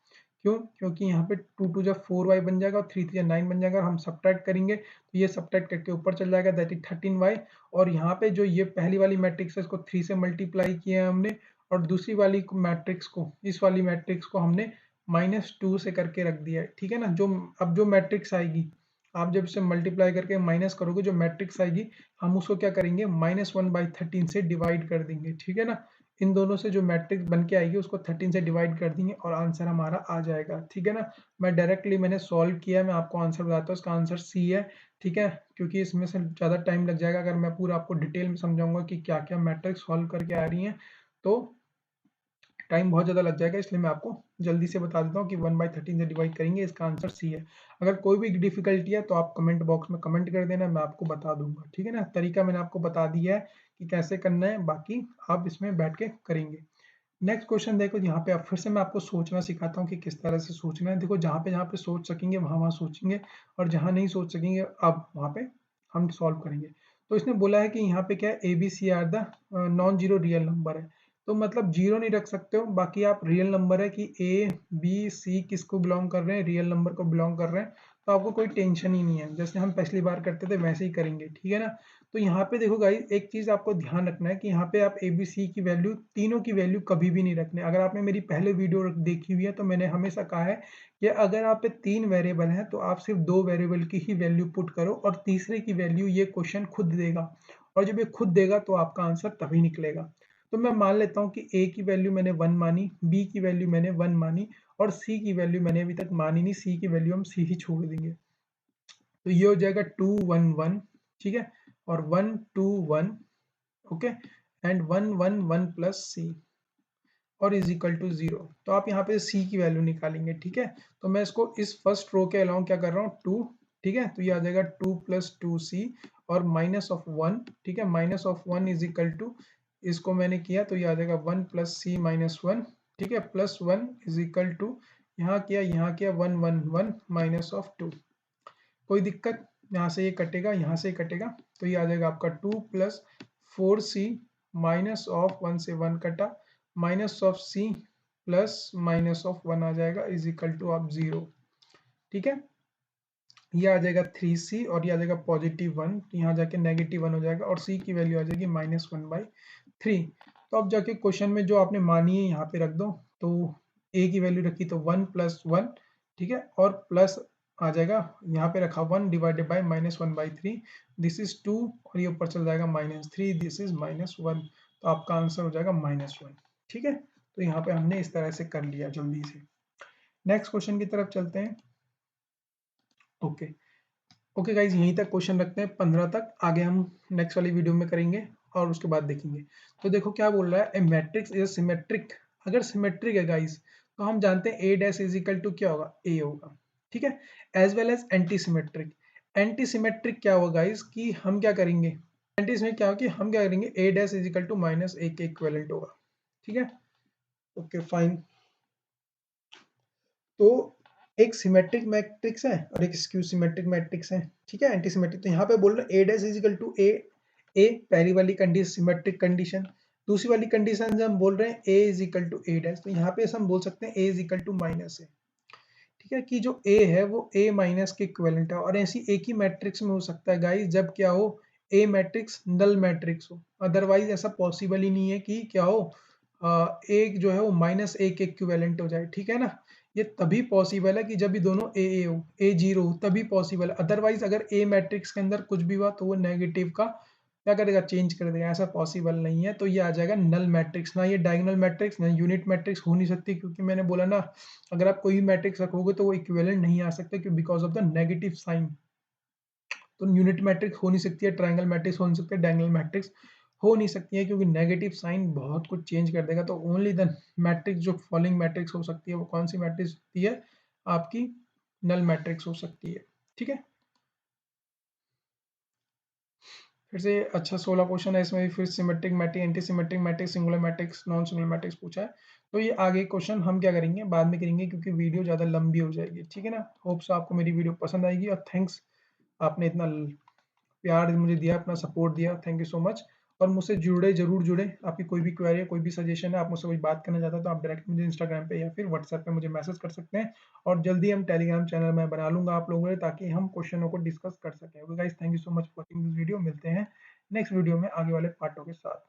क्यों? क्योंकि यहाँ पे 2 2 जा 4y बन जाएगा और 3 3 जा 9 बन जाएगा, और हम सब्ट्रैक्ट करेंगे तो ये सब्ट्रैक्ट करके ऊपर चल जाएगा, दैट इज 13y। और यहाँ पे जो ये पहली वाली मैट्रिक्स है इसको 3 से मल्टीप्लाई किया है हमने, और दूसरी वाली मैट्रिक्स को, इस वाली मैट्रिक्स को हमने -2 से करके रख दिया है, ठीक है ना। जो अब जो मैट्रिक्स आएगी, आप जब इसे मल्टीप्लाई करके माइनस करोगे, जो मैट्रिक्स आएगी हम उसको क्या करेंगे -1/13 से डिवाइड कर देंगे, ठीक है ना। इन दोनों से जो मैट्रिक्स बन के आएगी उसको 13 से डिवाइड कर देंगे और आंसर हमारा आ जाएगा, ठीक है ना। मैं डायरेक्टली मैंने सॉल्व किया, मैं आपको आंसर बताता हूँ, इसका आंसर सी है, ठीक है। क्योंकि इसमें से ज़्यादा टाइम लग जाएगा अगर मैं पूरा आपको डिटेल में समझाऊंगा कि क्या क्या मैट्रिक्स सॉल्व करके आ रही हैं, तो टाइम बहुत ज़्यादा लग जाएगा, इसलिए मैं आपको जल्दी से बता देता हूँ कि 1/13 से डिवाइड करेंगे, इसका आंसर सी है। अगर कोई भी डिफिकल्टी है तो आप कमेंट बॉक्स में कमेंट कर देना, मैं आपको बता दूंगा, ठीक है ना। तरीका मैंने आपको बता दिया है कि कैसे करना है, बाकी आप इसमें बैठ के करेंगे। नेक्स्ट क्वेश्चन देखो, यहाँ पे अब फिर से मैं आपको सोचना सिखाता हूँ कि किस तरह से सोचना है। देखो जहाँ पे सोच सकेंगे वहाँ सोचेंगे, और जहाँ नहीं सोच सकेंगे अब वहाँ पे हम सॉल्व करेंगे। तो इसने बोला है कि यहाँ पे क्या है, a b c are the non zero real number है, तो मतलब जीरो नहीं रख सकते हो, बाकी आप रियल नंबर है कि ए बी सी किसको बिलोंग कर रहे हैं, रियल नंबर को बिलोंग कर रहे हैं, तो आपको कोई टेंशन ही नहीं है, जैसे हम पिछली बार करते थे वैसे ही करेंगे, ठीक है ना। तो यहाँ पे देखो गाइस, एक चीज आपको ध्यान रखना है कि यहाँ पे आप ए बी सी की वैल्यू, तीनों की वैल्यू कभी भी नहीं रखने। अगर आपने मेरी पहले वीडियो देखी हुई है तो मैंने हमेशा कहा है कि अगर आप पे 3 वेरिएबल हैं तो आप सिर्फ 2 वेरिएबल की ही वैल्यू पुट करो और तीसरे की वैल्यू ये क्वेश्चन खुद देगा, और जब ये खुद देगा तो आपका आंसर तभी निकलेगा। तो मैं मान लेता हूँ कि ए की वैल्यू मैंने 1 मानी, बी की वैल्यू मैंने 1 मानी और सी की वैल्यू मैंने अभी तक मानी नहीं, सी की वैल्यू हम सी ही छोड़ देंगे। तो ये हो जाएगा 2 1 1, ठीक है, और 1 2 1, ओके, एंड 1 1 1 प्लस सी और इज इक्वल टू 0। तो आप यहाँ पे सी की वैल्यू निकालेंगे, ठीक है। तो मैं इसको इस फर्स्ट रो के अलाउंग क्या कर रहा हूँ 2, ठीक है, तो ये आ जाएगा 2 + 2c और -1, ठीक है, -1 इज इक्वल टू, इसको मैंने किया तो ये आ जाएगा 1 + c - 1, ठीक है, +1 इज इक्वल टू, यहाँ किया 1 1 1 -2। कोई दिक्कत, यहाँ से ये कटेगा, यहाँ से ये कटेगा, तो ये आ जाएगा आपका 2 + 4c -1 से 1 कटा, -c प्लस -1 आ जाएगा इज इक्वल टू आप 0, ठीक है। ये आ जाएगा 3c और ये आ जाएगा +1, यहाँ जाके -1 हो जाएगा और c की वैल्यू आ जाएगी -1/3। तो अब जाके क्वेश्चन में जो आपने मानी है यहाँ पे रख दो, तो a की वैल्यू रखी तो 1 + 1, ठीक है, और प्लस आ जाएगा, यहाँ पे रखा 1 डिवाइडेड बाय -1/3, दिस इज 2 और ये ऊपर चल जाएगा -3, दिस इज -1, तो आपका आंसर हो जाएगा -1, ठीक है। तो यहाँ पे हमने इस तरह से कर लिया जल्दी से। नेक्स्ट क्वेश्चन की तरफ चलते हैं। ओके ओके गाइज, यहीं तक क्वेश्चन रखते हैं, 15 तक, आगे हम नेक्स्ट वाली वीडियो में करेंगे और उसके बाद देखेंगे। तो देखो क्या बोल रहा है, ए मैट्रिक्स इज सिमेट्रिक। अगर सिमेट्रिक है गाइज तो हम जानते हैं a dash is equal to क्या होगा, a होगा, ठीक है, as well as anti symmetric. Anti symmetric क्या होगा गाइस कि हम क्या करेंगे, एंटी में क्या हो कि हम क्या करेंगे, a dash is equal to minus a के इक्विवेलेंट होगा, ठीक है। Okay fine. तो एक सिमेट्रिक मैट्रिक्स है और एक स्क्यू सिमेट्रिक मैट्रिक्स है, ठीक है, एंटी सिमेट्रिक। तो यहाँ पे बोल रहे हैं a dash is equal to a पहली वाली कंडीशन सिमेट्रिक कंडीशन, दूसरी वाली कंडीशन से हम बोल रहे हैं a is equal to a dash, तो यहाँ पे हम बोल सकते हैं a is equal to minus a, ठीक है, कि जो a है वो a माइनस के इक्विवेलेंट है। और ऐसी एक ही मैट्रिक्स में हो सकता है गाइस जब क्या हो, a मैट्रिक्स नल मैट्रिक्स हो, अदरवाइज ऐसा पॉसिबल ही नहीं है कि क्या हो, एक जो है वो माइनस a के इक्विवेलेंट हो जाए, ठीक है ना। ये तभी पॉसिबल है कि जब भी दोनों a हो, a जीरो हो, तभी पॉसिबल है। अदरवाइज अगर a मैट्रिक्स के अंदर कुछ भी हुआ तो वो नेगेटिव का क्या करेगा, चेंज कर देगा, ऐसा पॉसिबल नहीं है। तो ये आ जाएगा नल मैट्रिक्स, ना ये डायगोनल मैट्रिक्स ना यूनिट मैट्रिक्स हो नहीं सकती, क्योंकि मैंने बोला ना अगर आप कोई भी मैट्रिक्स रखोगे तो वो इक्विवेलेंट नहीं आ सकता क्योंकि because of the negative sign. तो यूनिट मैट्रिक्स हो नहीं सकती है, ट्रायंगल मैट्रिक्स हो नहीं सकती है, डायगोनल मैट्रिक्स हो नहीं सकती है, क्योंकि नेगेटिव साइन बहुत कुछ चेंज कर देगा। तो ओनली द मैट्रिक्स जो फॉलोइंग मैट्रिक्स हो सकती है वो कौन सी मैट्रिक्स होती है, आपकी नल मैट्रिक्स हो सकती है, ठीक है। फिर से अच्छा 16 क्वेश्चन है इसमें भी, फिर symmetric matrix, anti symmetric matrix, singular matrix, non singular matrix पूछा है। तो ये आगे क्वेश्चन हम क्या करेंगे, बाद में करेंगे, क्योंकि वीडियो ज़्यादा लंबी हो जाएगी, ठीक है ना। होप्स आपको मेरी वीडियो पसंद आएगी, और थैंक्स आपने इतना प्यार मुझे दिया, अपना सपोर्ट दिया, थैंक यू सो मच। और मुझसे जुड़े, जरूर जुड़े। आपकी कोई भी क्वेरी है, कोई भी सजेशन है, आप मुझसे कोई बात करना चाहते हो तो आप डायरेक्ट मुझे इंस्टाग्राम पे या फिर व्हाट्सएप पे मुझे मैसेज कर सकते हैं। और जल्दी हम टेलीग्राम चैनल मैं बना लूंगा आप लोगों के लिए, ताकि हम क्वेश्चनों को डिस्कस कर सकें। Okay guys, thank you so much for watching this video. मिलते हैं नेक्स्ट वीडियो में आगे वाले पार्टों के साथ।